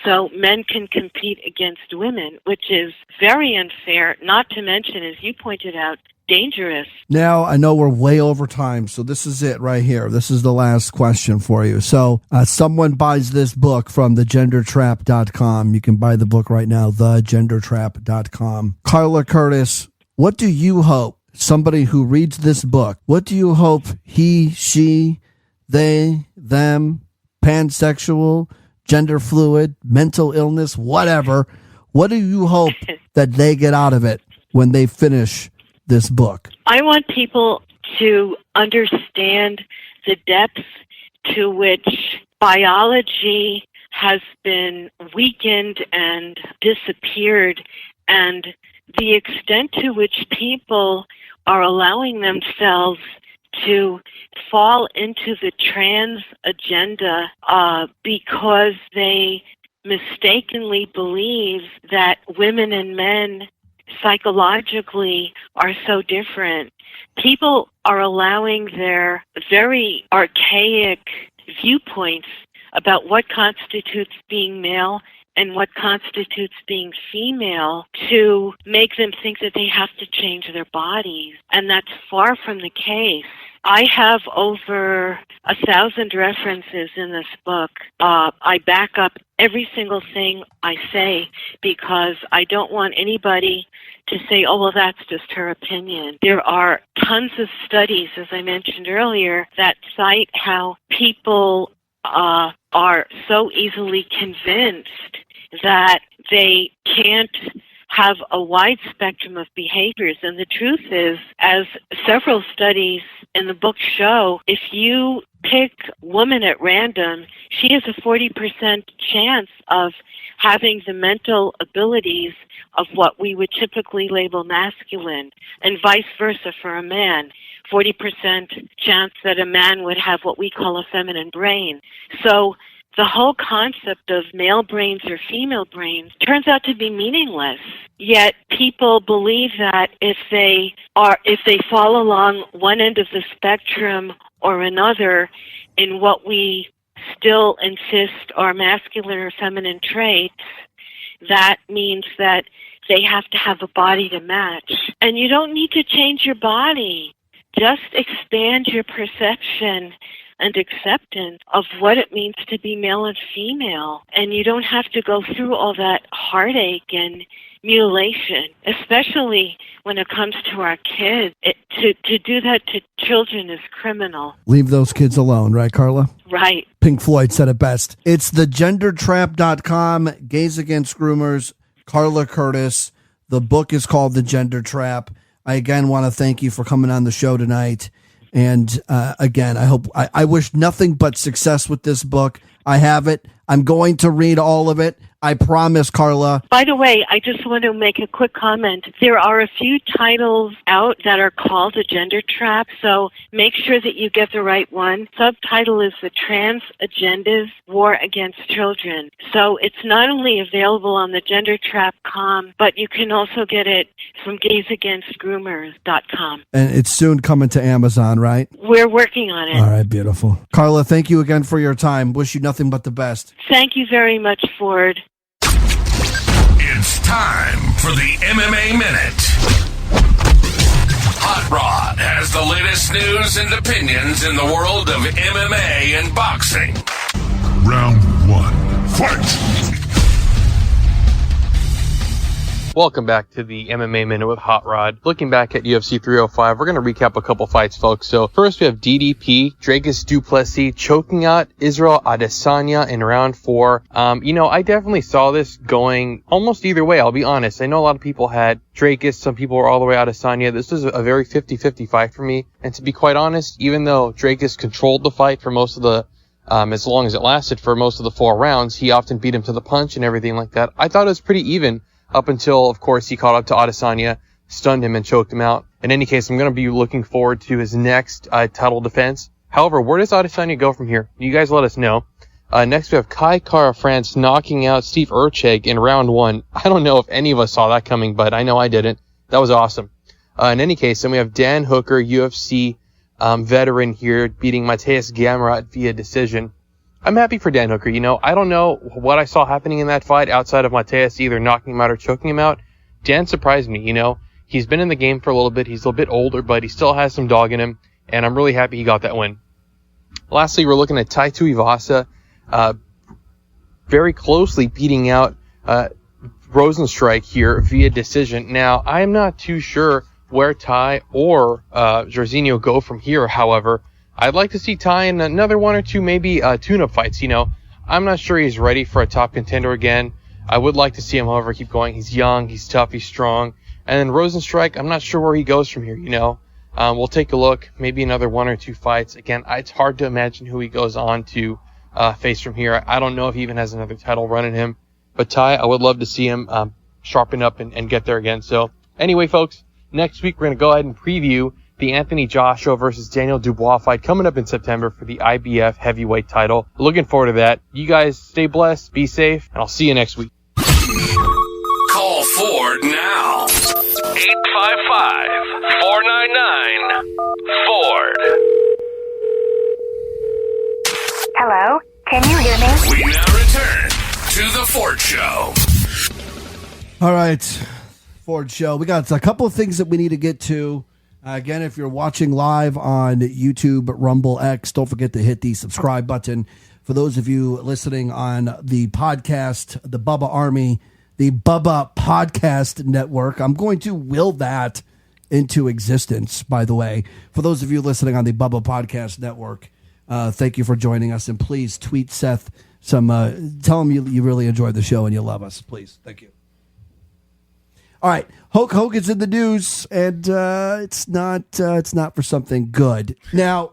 so men can compete against women, which is very unfair, not to mention, as you pointed out, dangerous.
Now, I know we're way over time, so this is it right here. This is the last question for you. So someone buys this book from thegendertrap.com. You can buy the book right now, thegendertrap.com. Carla Curtis, what do you hope somebody who reads this book, what do you hope he, she, they, them, pansexual, gender fluid, mental illness, whatever, what do you hope that they get out of it when they finish this book?
I want people to understand the depth to which biology has been weakened and disappeared, and the extent to which people are allowing themselves to fall into the trans agenda because they mistakenly believe that women and men psychologically are so different. People are allowing their very archaic viewpoints about what constitutes being male and what constitutes being female to make them think that they have to change their bodies. And that's far from the case. I have over 1,000 references in this book. I back up every single thing I say because I don't want anybody to say, oh, well, that's just her opinion. There are tons of studies, as I mentioned earlier, that cite how people are so easily convinced that they can't have a wide spectrum of behaviors. And the truth is, as several studies in the book show, if you pick woman at random, she has a 40% chance of having the mental abilities of what we would typically label masculine, and vice versa for a man. 40% chance that a man would have what we call a feminine brain. So the whole concept of male brains or female brains turns out to be meaningless. Yet people believe that if they fall along one end of the spectrum or another in what we still insist are masculine or feminine traits, that means that they have to have a body to match. And you don't need to change your body. Just expand your perception and acceptance of what it means to be male and female. And you don't have to go through all that heartache and mutilation, especially when it comes to our kids. To do that to children is criminal.
Leave those kids alone, right, Carla?
Right.
Pink Floyd said it best. It's thegendertrap.com, Gays Against Groomers, Carla Curtis. The book is called The Gender Trap. I again want to thank you for coming on the show tonight. And again, I wish nothing but success with this book. I have it. I'm going to read all of it. I promise, Carla.
By the way, I just want to make a quick comment. There are a few titles out that are called The Gender Trap, so make sure that you get the right one. Subtitle is The Trans Agendas War Against Children. So it's not only available on thegendertrap.com, but you can also get it from gaysagainstgroomers.com.
And it's soon coming to Amazon, right?
We're working on it.
All right, beautiful. Carla, thank you again for your time. Wish you nothing but the best.
Thank you very much, Ford.
It's time for the MMA Minute. Hot Rod has the latest news and opinions in the world of MMA and boxing.
Round 1. Fight!
Welcome back to the MMA Minute with Hot Rod. Looking back at UFC 305, we're going to recap a couple fights, folks. So first we have DDP, Dracus du Plessis, choking out Israel Adesanya in round 4. I definitely saw this going almost either way, I'll be honest. I know a lot of people had Dracus, some people were all the way Adesanya. This was a very 50-50 fight for me. And to be quite honest, even though Dracus controlled the fight for most of the as long as it lasted for most of the 4 rounds, he often beat him to the punch and everything like that. I thought it was pretty even. Up until, of course, he caught up to Adesanya, stunned him, and choked him out. In any case, I'm going to be looking forward to his next title defense. However, where does Adesanya go from here? You guys let us know. Next, we have Kai Kara France knocking out Steve Urcheg in round 1. I don't know if any of us saw that coming, but I know I didn't. That was awesome. In any case, then we have Dan Hooker, UFC veteran here, beating Mateus Gamrot via decision. I'm happy for Dan Hooker. I don't know what I saw happening in that fight outside of Mateus either knocking him out or choking him out. Dan surprised me. He's been in the game for a little bit. He's a little bit older, but he still has some dog in him, and I'm really happy he got that win. Lastly, we're looking at Tai Tuivasa very closely beating out Rosenstrike here via decision. Now, I'm not too sure where Tai or Jorginho go from here, however. I'd like to see Tai in another 1 or 2 maybe tune-up fights. I'm not sure he's ready for a top contender again. I would like to see him, however, keep going. He's young, he's tough, he's strong. And then Rosenstrike, I'm not sure where he goes from here, We'll take a look, maybe another 1 or 2 fights. Again, it's hard to imagine who he goes on to face from here. I don't know if he even has another title run in him. But Tai, I would love to see him sharpen up and get there again. So anyway, folks, next week we're going to go ahead and preview the Anthony Joshua versus Daniel Dubois fight coming up in September for the IBF heavyweight title. Looking forward to that. You guys stay blessed, be safe, and I'll see you next week.
Call Ford now. 855-499-FORD.
Hello? Can you hear me?
We now return to the Ford Show.
All right, Ford Show. We got a couple of things that we need to get to. Again, if you're watching live on YouTube, Rumble, X, don't forget to hit the subscribe button. For those of you listening on the podcast, the Bubba Army, the Bubba Podcast Network, I'm going to will that into existence, by the way. For those of you listening on the Bubba Podcast Network, thank you for joining us. And please tweet Seth tell him you really enjoyed the show and you love us. Please. Thank you. All right, Hulk Hogan's in the news, and it's not for something good. Now,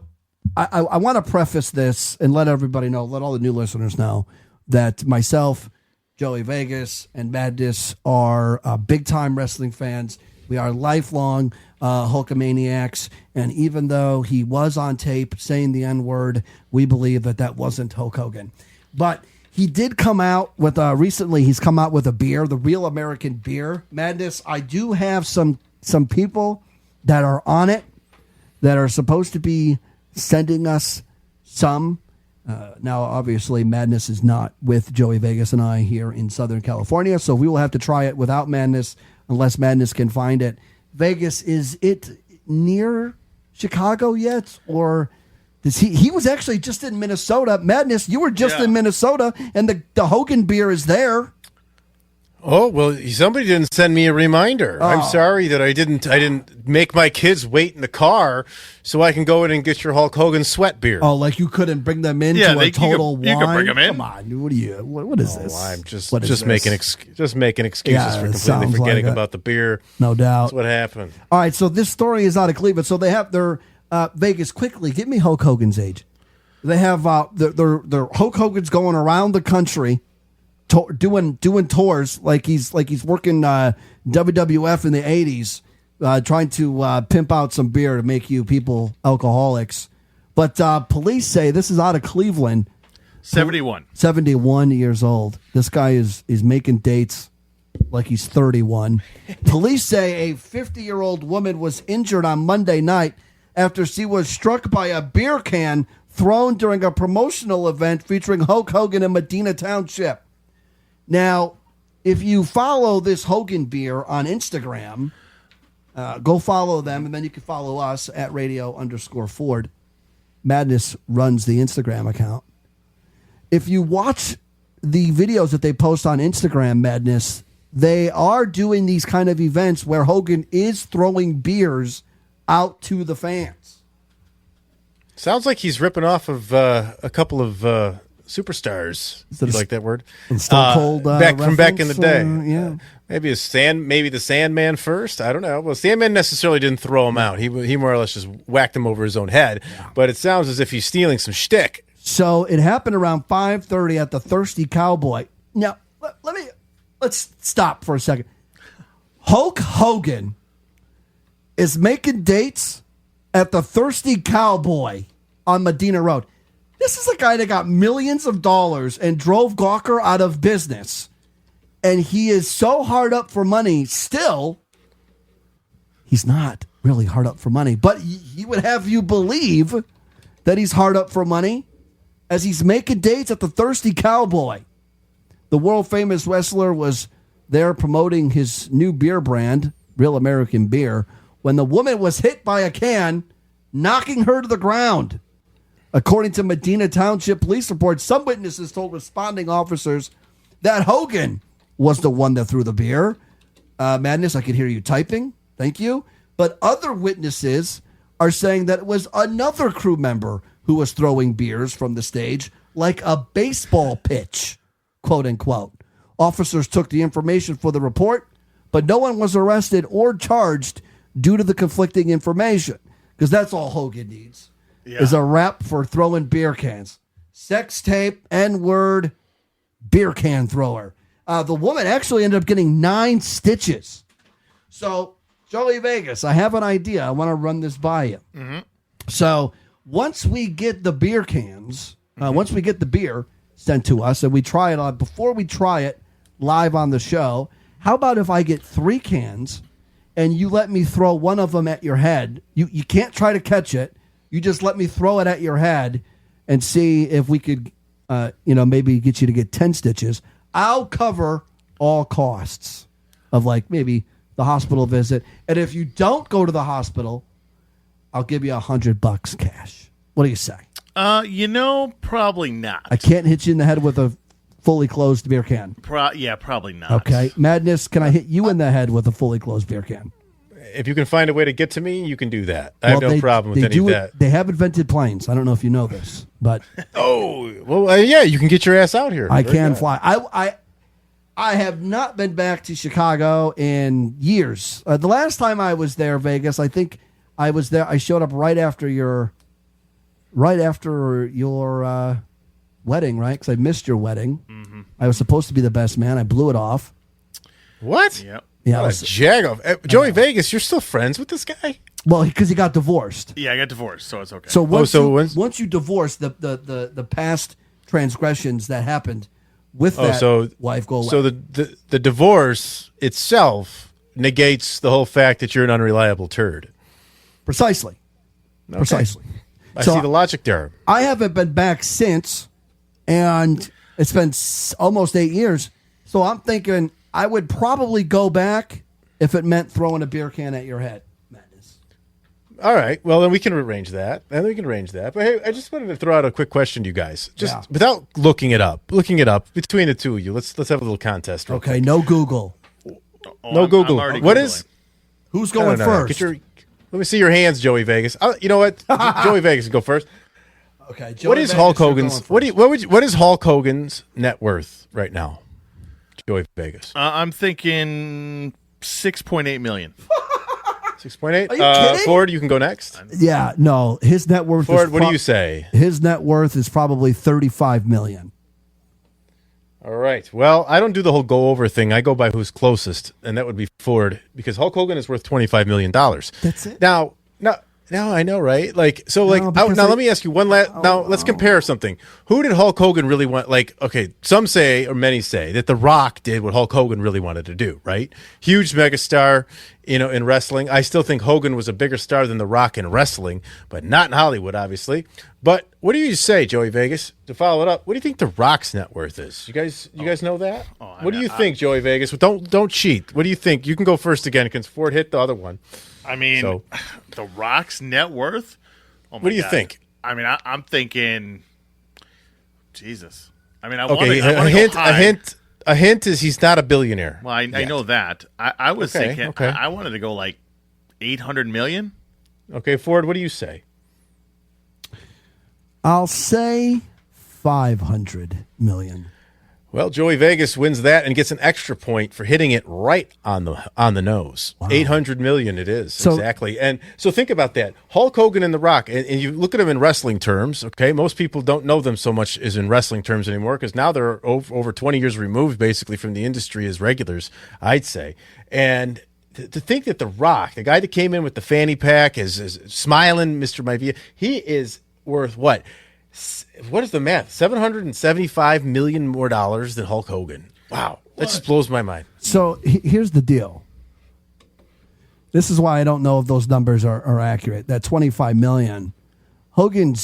I want to preface this and let everybody know, let all the new listeners know, that myself, Joey Vegas, and Madness are big-time wrestling fans. We are lifelong Hulkamaniacs, and even though he was on tape saying the N-word, we believe that wasn't Hulk Hogan. But he did come out with recently. He's come out with a beer, the Real American Beer. Madness, I do have some people that are on it that are supposed to be sending us some. Now, obviously, Madness is not with Joey Vegas and I here in Southern California, so we will have to try it without Madness unless Madness can find it. Vegas, is it near Chicago yet, or? He was actually just in Minnesota. Madness, you were just in Minnesota, and the Hogan beer is there.
Oh, well, somebody didn't send me a reminder. I'm sorry that I didn't make my kids wait in the car so I can go in and get your Hulk Hogan sweat beer.
Oh, like you couldn't bring them in to a Total Wine?
You could bring them in.
Come on, what are you? What is this?
I'm just making excuses for completely forgetting about the beer.
No doubt.
That's what happened.
All right, so this story is out of Cleveland. So they have their Vegas, quickly, give me Hulk Hogan's age. They have their Hulk Hogan's going around the country doing tours like he's working WWF in the 80s, trying to pimp out some beer to make you people alcoholics. But police say, this is out of Cleveland.
71
years old. This guy is making dates like he's 31. Police say a 50-year-old woman was injured on Monday night after she was struck by a beer can thrown during a promotional event featuring Hulk Hogan in Medina Township. Now, if you follow this Hogan beer on Instagram, go follow them, and then you can follow us at radio_Ford. Madness runs the Instagram account. if you watch the videos that they post on Instagram, Madness, they are doing these kind of events where Hogan is throwing beers out to the fans.
Sounds like he's ripping off of a couple of superstars. You like that word?
Stone Cold
back in the day.
Yeah.
Maybe the Sandman first. I don't know. Well, Sandman necessarily didn't throw him out. He more or less just whacked him over his own head. Yeah. But it sounds as if he's stealing some shtick.
So it happened around 5:30 at the Thirsty Cowboy. Now let's stop for a second. Hulk Hogan is making dates at the Thirsty Cowboy on Medina Road. This is a guy that got millions of dollars and drove Gawker out of business. And he is so hard up for money still. He's not really hard up for money, but he would have you believe that he's hard up for money as he's making dates at the Thirsty Cowboy. The world-famous wrestler was there promoting his new beer brand, Real American Beer, when the woman was hit by a can, knocking her to the ground. According to Medina Township Police reports, some witnesses told responding officers that Hogan was the one that threw the beer. Madness, I could hear you typing. Thank you. But other witnesses are saying that it was another crew member who was throwing beers from the stage like a baseball pitch, quote unquote. Officers took the information for the report, but no one was arrested or charged due to the conflicting information, because that's all Hogan needs is a rap for throwing beer cans. Sex tape, N-word, beer can thrower. The woman actually ended up getting 9 stitches. So, Joey Vegas, I have an idea. I want to run this by you.
Mm-hmm.
So, once we get the beer cans, once we get the beer sent to us and we try it on, before we try it live on the show, how about if I get 3 cans and you let me throw one of them at your head? You can't try to catch it. You just let me throw it at your head and see if we could, maybe get you to get 10 stitches. I'll cover all costs of like maybe the hospital visit. And if you don't go to the hospital, I'll give you $100 cash. What do you say?
Probably not.
I can't hit you in the head with a fully closed beer can.
Probably not.
Okay. Madness, can I hit you in the head with a fully closed beer can?
If you can find a way to get to me, you can do that. I have no problem with any of that.
They have invented planes. I don't know if you know this, but
yeah, you can get your ass out here.
I can fly. I have not been back to Chicago in years. The last time I was there, Vegas, I think I was there. I showed up right after your wedding, right? Because I missed your wedding.
Mm-hmm.
I was supposed to be the best man. I blew it off.
What?
Yep.
Yeah,
what a jag-off. Joey Vegas, you're still friends with this guy?
Well, because he got divorced.
Yeah, I got divorced, so it's okay.
So once you divorce, the past transgressions that happened with wife go away.
So the divorce itself negates the whole fact that you're an unreliable turd.
Precisely.
Okay.
Precisely.
I see the logic there.
I haven't been back since, and it's been almost 8 years. So I'm thinking I would probably go back if it meant throwing a beer can at your head. Madness.
All right. Well, then we can arrange that. But hey, I just wanted to throw out a quick question to you guys, just without looking it up between the two of you. Let's have a little contest.
Okay.
Quick.
No Google.
No Google. What is?
Who's going first?
Let me see your hands, Joey Vegas. You know what? Joey Vegas can go first.
Okay. Joey
what is
Vegas,
Hulk Hogan's? What is Hulk Hogan's net worth right now? Joey Vegas.
I'm thinking $6.8 million.
6.8.
Are you kidding?
Ford, you can go next.
Yeah. No. His net worth.
Ford, what do you say?
His net worth is probably $35 million.
All right. Well, I don't do the whole go over thing. I go by who's closest, and that would be Ford, because Hulk Hogan is worth $25 million.
That's it.
Now, I know, right? Let me ask you one last. Let's compare something. Who did Hulk Hogan really want? Some say, or many say, that The Rock did what Hulk Hogan really wanted to do, right? Huge megastar, in wrestling. I still think Hogan was a bigger star than The Rock in wrestling, but not in Hollywood, obviously. But what do you say, Joey Vegas? To follow it up, what do you think The Rock's net worth is? You guys know that? What do you think, Joey Vegas? Don't cheat. What do you think? You can go first again because Ford hit the other one.
I mean, The Rock's net worth? Oh my
what do you
God.
think?
I mean, I'm thinking, Jesus. I mean, I
Okay,
want
a hint is he's not a billionaire.
Well, I know that. I was thinking.
Okay.
I wanted to go like 800 million.
Okay, Ford, what do you say?
I'll say 500 million.
Well, Joey Vegas wins that and gets an extra point for hitting it right on the nose. Wow. 800 million it is, exactly. And so think about that. Hulk Hogan and The Rock, and you look at them in wrestling terms, okay? Most people don't know them so much as in wrestling terms anymore because now they're over 20 years removed basically from the industry as regulars, I'd say. And to think that The Rock, the guy that came in with the fanny pack, is smiling, Mr. Maivia, he is worth what? What is the math? $775 million more than Hulk Hogan. Wow. That just blows my mind. So
here's the deal. This is why I don't know if those numbers are accurate. That 25 million. Hogan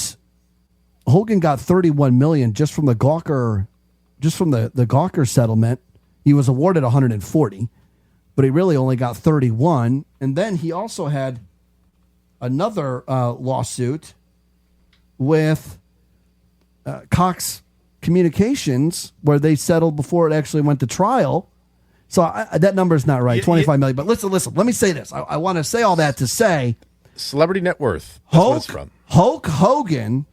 got 31 million just from the Gawker, the Gawker settlement. He was awarded 140, but he really only got 31. And then he also had another lawsuit with Cox Communications, where they settled before it actually went to trial. So that number's not right, 25 million. But listen, let me say this. I want to say all that to say
celebrity net worth. That's what it's from.
Hulk Hogan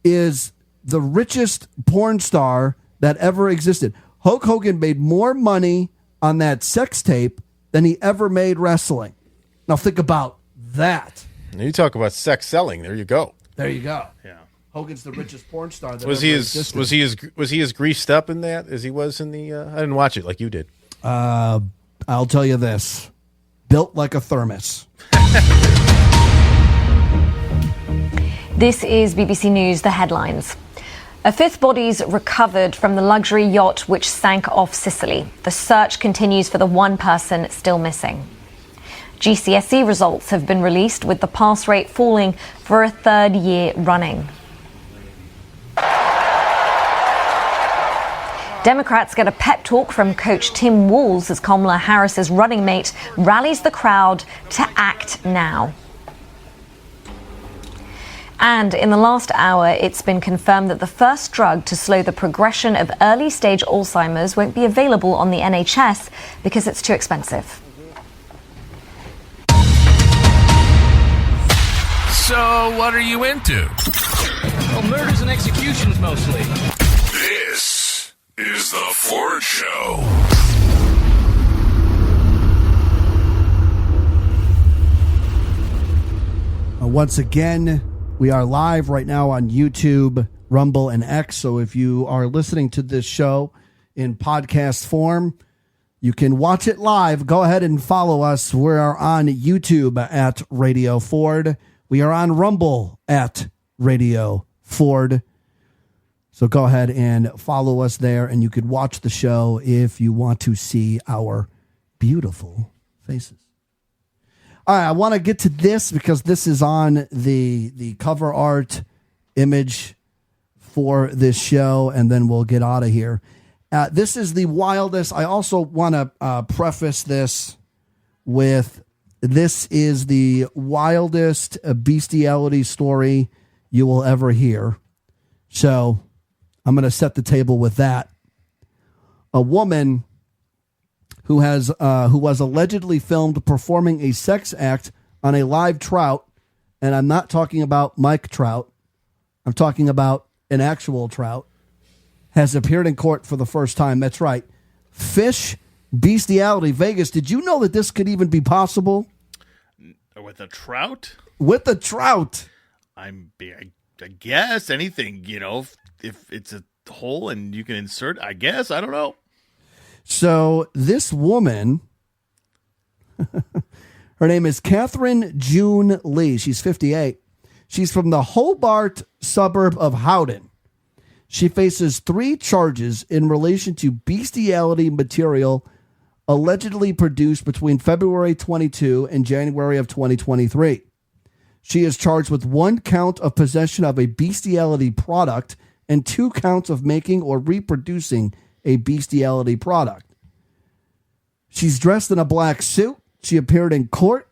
is the richest porn star that ever existed. Hulk Hogan made more money on that sex tape than he ever made wrestling. Now think about that.
Now you talk about sex selling. There you go.
There you go.
Yeah.
Hogan's the richest porn star that
was
ever
he
existed.
Was he as greased up in that as he was in the I didn't watch it like you did.
I'll tell you this. Built like a thermos.
This is BBC News, the headlines. A fifth body's recovered from the luxury yacht which sank off Sicily. The search continues for the one person still missing. GCSE results have been released, with the pass rate falling for a third year running. Democrats get a pep talk from coach Tim Walz as Kamala Harris's running mate rallies the crowd to act now. And in the last hour, it's been confirmed that the first drug to slow the progression of early-stage Alzheimer's won't be available on the NHS because it's too expensive.
So, what are you into?
Well, murders and executions mostly.
This is The Ford Show.
Once again, we are live right now on YouTube, Rumble, and X. So if you are listening to this show in podcast form, you can watch it live. Go ahead and follow us. We are on YouTube at Radio Ford. We are on Rumble at Radio Ford. So go ahead and follow us there, and you could watch the show if you want to see our beautiful faces. All right, I want to get to this because this is on the cover art image for this show, and then we'll get out of here. This is the wildest. I also want to preface this with this is the wildest bestiality story you will ever hear. So I'm going to set the table with that. A woman who was allegedly filmed performing a sex act on a live trout, and I'm not talking about Mike Trout, I'm talking about an actual trout, has appeared in court for the first time. That's right. Fish bestiality. Vegas, did you know that this could even be possible?
With a trout?
With a trout.
I guess anything, if it's a hole and you can insert, I guess, I don't know.
So this woman, her name is Catherine June Lee. She's 58. She's from the Hobart suburb of Howden. She faces 3 charges in relation to bestiality material allegedly produced between February 22 and January of 2023. She is charged with 1 count of possession of a bestiality product and 2 counts of making or reproducing a bestiality product. She's dressed in a black suit. She appeared in court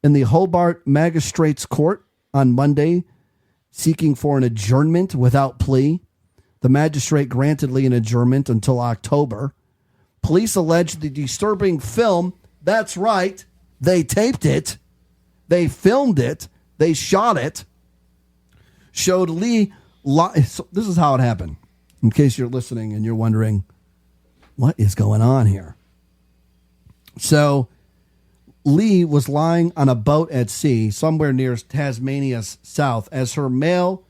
in the Hobart Magistrates Court on Monday, seeking for an adjournment without plea. The magistrate granted Lee an adjournment until October. Police allege the disturbing film, that's right, they taped it, they filmed it, they shot it, showed Lee. So this is how it happened, in case you're listening and you're wondering, what is going on here? So Lee was lying on a boat at sea somewhere near Tasmania's south as her male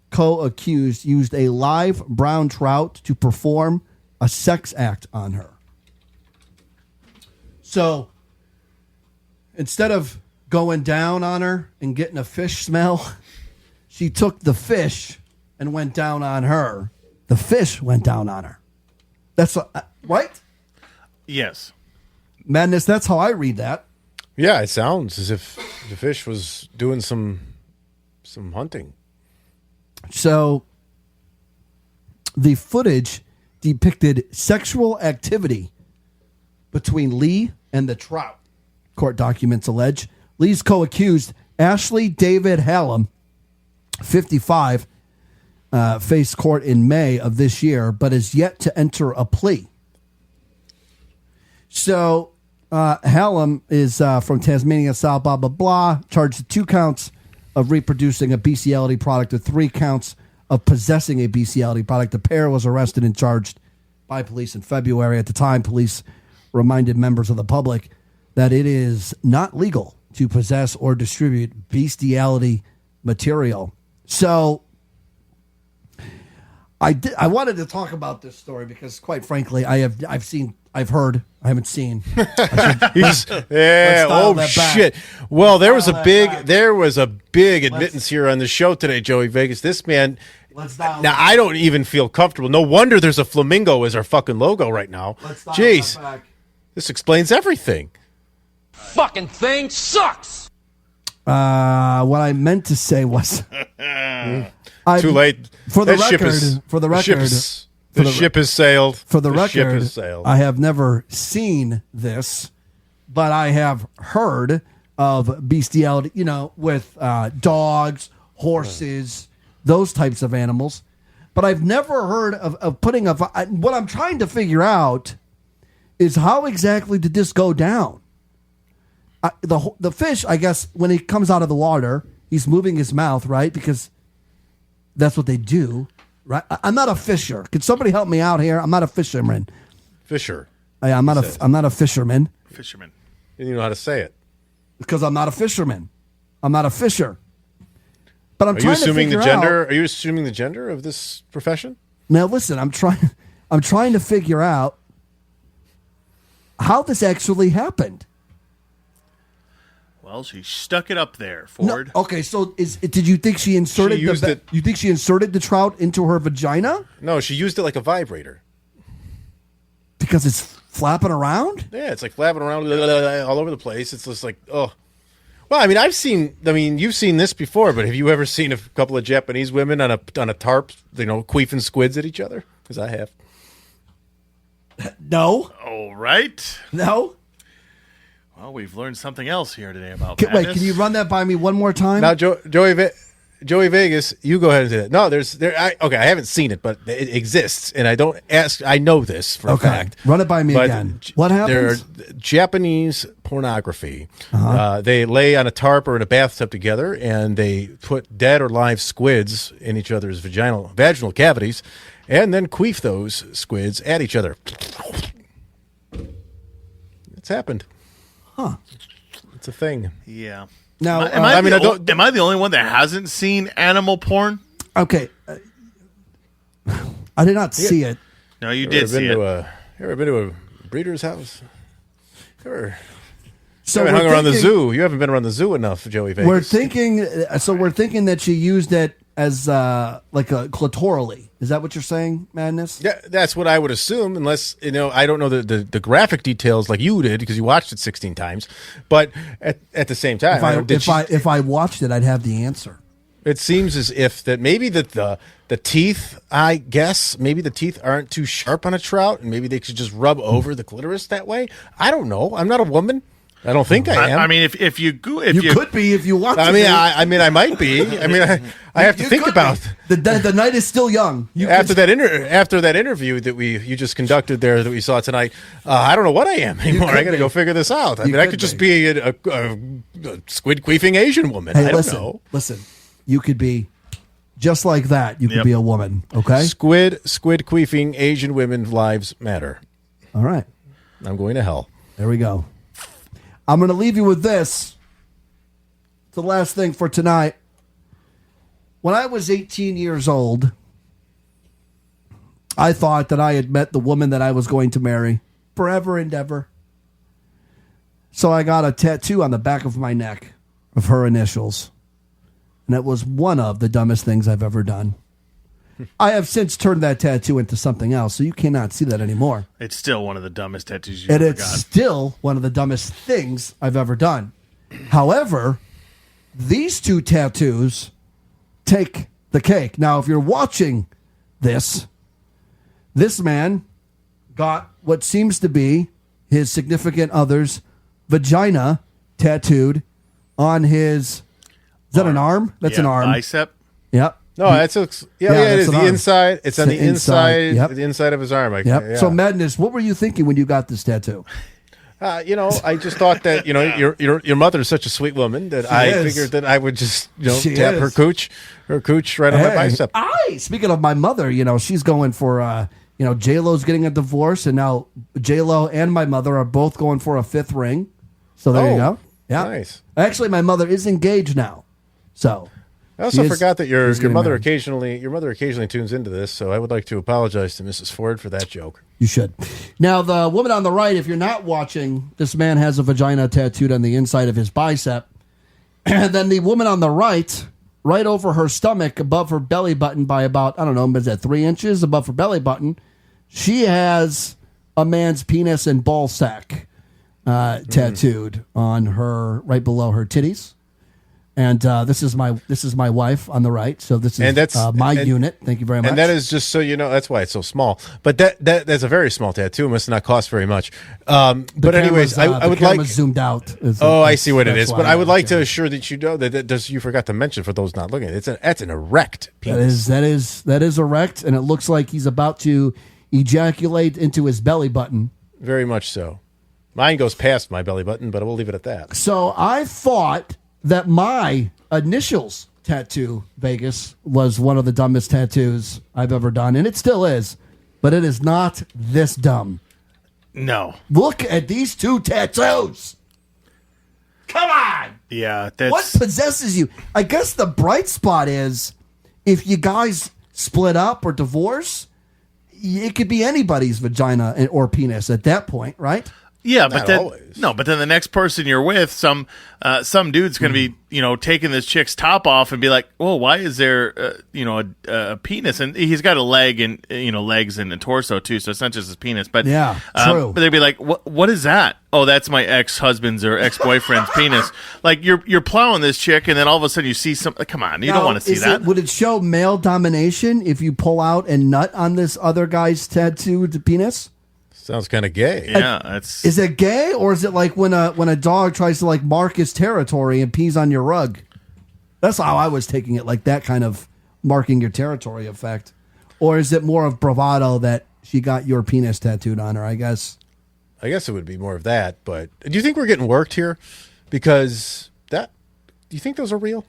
co-accused used a live brown trout to perform a sex act on her. So instead of going down on her and getting a fish smell, she took the fish and went down on her. The fish went down on her. That's right?
Yes.
Madness, that's how I read that.
Yeah, it sounds as if the fish was doing some hunting.
So the footage depicted sexual activity between Lee and the trout. Court documents allege Lee's co-accused, Ashley David Hallam, 55, faced court in May of this year, but is yet to enter a plea. So Hallam is from Tasmania South, blah, blah, blah, charged with 2 counts of reproducing a bestiality product and 3 counts of possessing a bestiality product. The pair was arrested and charged by police in February. At the time, police reminded members of the public that it is not legal to possess or distribute bestiality material. So I wanted to talk about this story because, quite frankly, I've heard, I haven't seen.
Shit. Well, there was a big admittance here on the show today, Joey Vegas. This man. Now I don't even feel comfortable. No wonder there's a flamingo as our fucking logo right now. Jeez, this explains everything.
Fucking thing sucks.
What I meant to say was,
too late.
For the record,
the ship has sailed.
For the record, I have never seen this, but I have heard of bestiality, with dogs, horses, those types of animals. But I've never heard of putting what I'm trying to figure out is how exactly did this go down? The fish, I guess, when he comes out of the water, he's moving his mouth, right? Because that's what they do. Right, I'm not a fisher. Can somebody help me out here? I'm not a fisherman.
Fisher.
I'm not a fisherman.
Fisherman.
You don't know how to say it
because I'm not a fisherman. I'm not a fisher. But I'm
Are
trying
you assuming
to
the
figure
gender?
out,
Are you assuming the gender of this profession?
Now listen, I'm trying to figure out how this actually happened.
Well, she stuck it up there, Ford.
No, okay, so did you think she inserted you think she inserted the trout into her vagina?
No, she used it like a vibrator.
Because it's flapping around?
Yeah, it's like flapping around all over the place. It's just like, oh. Well, you've seen this before, but have you ever seen a couple of Japanese women on a tarp, queefing squids at each other? Because I have.
No.
All right.
No.
Well, we've learned something else here today about
Wait,
madness.
can you run that by me one more time?
Now, Joey Vegas, you go ahead and do that. No, I haven't seen it, but it exists, and I don't ask. I know this for a fact.
Run it by me again. What happens?
There are Japanese pornography. They lay on a tarp or in a bathtub together, and they put dead or live squids in each other's vaginal cavities, and then queef those squids at each other. It's happened.
Huh.
It's a thing.
Yeah.
Now,
am I the only one that hasn't seen animal porn?
Okay. I did not see it.
No, you did see it.
You ever been to a breeder's house?
So
you haven't hung around the zoo. You haven't been around the zoo enough, Joey Vegas.
We're thinking that she used it as like a clitorally. Is that what you're saying, Madness?
Yeah, that's what I would assume, unless, I don't know the graphic details like you did because you watched it 16 times. But at the same time,
if I watched it, I'd have the answer.
It seems as if that maybe the teeth, I guess, maybe the teeth aren't too sharp on a trout, and maybe they could just rub over the clitoris that way. I don't know. I'm not a woman. I don't think I am.
I mean, if you
could be if you want to.
I mean, I might be. I mean, I have to think about
the night is still young.
After that interview that you just conducted there that we saw tonight, I don't know what I am anymore. I got to go figure this out. I mean, I could just be a squid queefing Asian woman.
Hey,
I don't know.
Listen, you could be just like that. You could be a woman. Okay.
Squid queefing Asian women lives matter.
All right.
I'm going to hell.
There we go. I'm going to leave you with this. It's the last thing for tonight. When I was 18 years old, I thought that I had met the woman that I was going to marry forever and ever. So I got a tattoo on the back of my neck of her initials. And it was one of the dumbest things I've ever done. I have since turned that tattoo into something else, so you cannot see that anymore.
It's still one of the dumbest tattoos you've
And
ever
it's
got.
still one of the dumbest things I've ever done. However, these two tattoos take the cake. Now, if you're watching this man got what seems to be his significant other's vagina tattooed on his... Is that an arm? That's an arm.
Bicep?
Yep.
No, it is the inside. It's on the inside,
yep.
the inside of his arm.
Yep.
Yeah.
So, Madness, what were you thinking when you got this tattoo?
I just thought that your mother is such a sweet woman that I figured that I would just tap her cooch right on my bicep.
Speaking of my mother, she's going for J-Lo's getting a divorce, and now J-Lo and my mother are both going for a fifth ring. So there you go. Yeah,
nice.
Actually, my mother is engaged now. So.
I also forgot that your mother occasionally tunes into this, so I would like to apologize to Mrs. Ford for that joke.
You should. Now, the woman on the right, if you're not watching, this man has a vagina tattooed on the inside of his bicep. And then the woman on the right over her stomach, above her belly button by about, I don't know, is that 3 inches above her belly button, she has a man's penis and ball sack tattooed on her, right below her titties. And this is my wife on the right. So this is my unit. Thank you very much.
And that is just so you know, that's why it's so small. But that's a very small tattoo. It must not cost very much. But anyways, I would like
zoomed out.
I see what it is. But I would like to assure that you know that you forgot to mention for those not looking. That's an erect penis.
That is erect, and it looks like he's about to ejaculate into his belly button.
Very much so. Mine goes past my belly button, but we'll leave it at that.
So I thought that my initials tattoo, Vegas, was one of the dumbest tattoos I've ever done. And it still is. But it is not this dumb.
No.
Look at these two tattoos. Come on.
Yeah.
What possesses you? I guess the bright spot is if you guys split up or divorce, it could be anybody's vagina or penis at that point, right?
Yeah, but then the next person you're with, some dude's going to be, taking this chick's top off and be like, "Well, why is there, a penis?" And he's got a leg and legs and a torso too, so it's not just his penis. But
yeah, true.
But they'd be like, "What is that?" Oh, that's my ex-husband's or ex-boyfriend's penis. Like you're plowing this chick, and then all of a sudden you see some. Come on, you don't want to see that.
Would it show male domination if you pull out and nut on this other guy's tattooed penis?
Sounds kind of gay.
Yeah,
Is it gay, or is it like when a dog tries to like mark his territory and pees on your rug? That's how I was taking it, like that kind of marking your territory effect. Or is it more of bravado that she got your penis tattooed on her? I guess
it would be more of that. But do you think we're getting worked here? Because do you think those are real?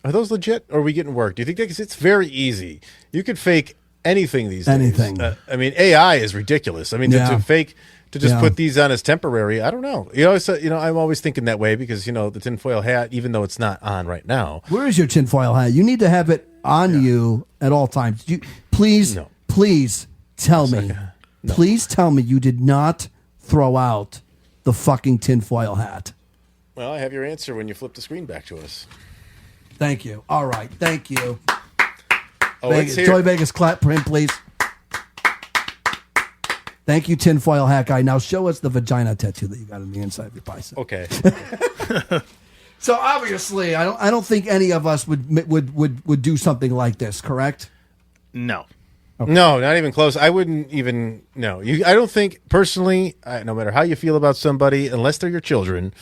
Are those legit? Or are we getting worked? Do you think it's very easy? You could fake anything these days. I mean, AI is ridiculous. I mean, to just put these on as temporary, I don't know. I'm always thinking that way because, the tinfoil hat, even though it's not on right now.
Where is your tinfoil hat? You need to have it on you at all times. Please tell me. No. Please tell me you did not throw out the fucking tinfoil hat.
Well, I have your answer when you flip the screen back to us.
Thank you. All right. Thank you.
Vegas,
Joy Vegas, clap for him, please. Thank you, tinfoil hat guy. Now show us the vagina tattoo that you got on the inside of your bicep.
Okay.
So obviously, I don't think any of us would do something like this. Correct?
No.
Okay.
No, not even close. I wouldn't even. No, I don't think personally. No matter how you feel about somebody, unless they're your children,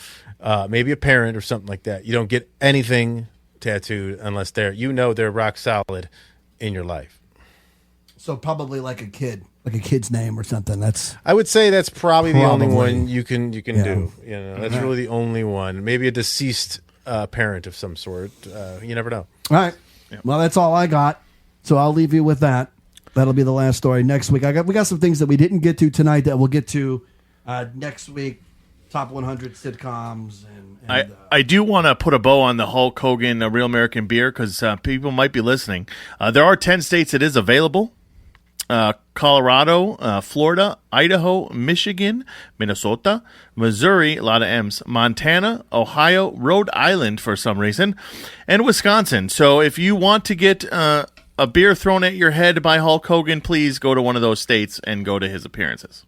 maybe a parent or something like that, you don't get anything tattooed unless they're rock solid in your life.
So probably like a kid's name or something.
I would say that's probably the only one you can do. That's really the only one. Maybe a deceased parent of some sort. You never know.
All right. Yep. Well, that's all I got. So I'll leave you with that. That'll be the last story. Next week, we got some things that we didn't get to tonight that we'll get to next week. Top 100 sitcoms.
I do want to put a bow on the Hulk Hogan Real American Beer because people might be listening. There are 10 states it is available. Colorado, Florida, Idaho, Michigan, Minnesota, Missouri, a lot of M's, Montana, Ohio, Rhode Island for some reason, and Wisconsin. So if you want to get a beer thrown at your head by Hulk Hogan, please go to one of those states and go to his appearances.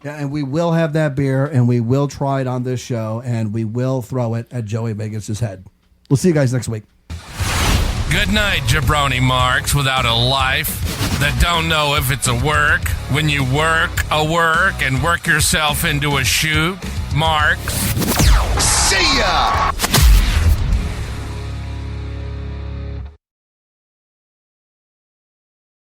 Yeah, and we will have that beer, and we will try it on this show, and we will throw it at Joey Vegas' head. We'll see you guys next week.
Good night, jabroni marks without a life that don't know if it's a work when you work a work and work yourself into a shoot. Marks.
See ya!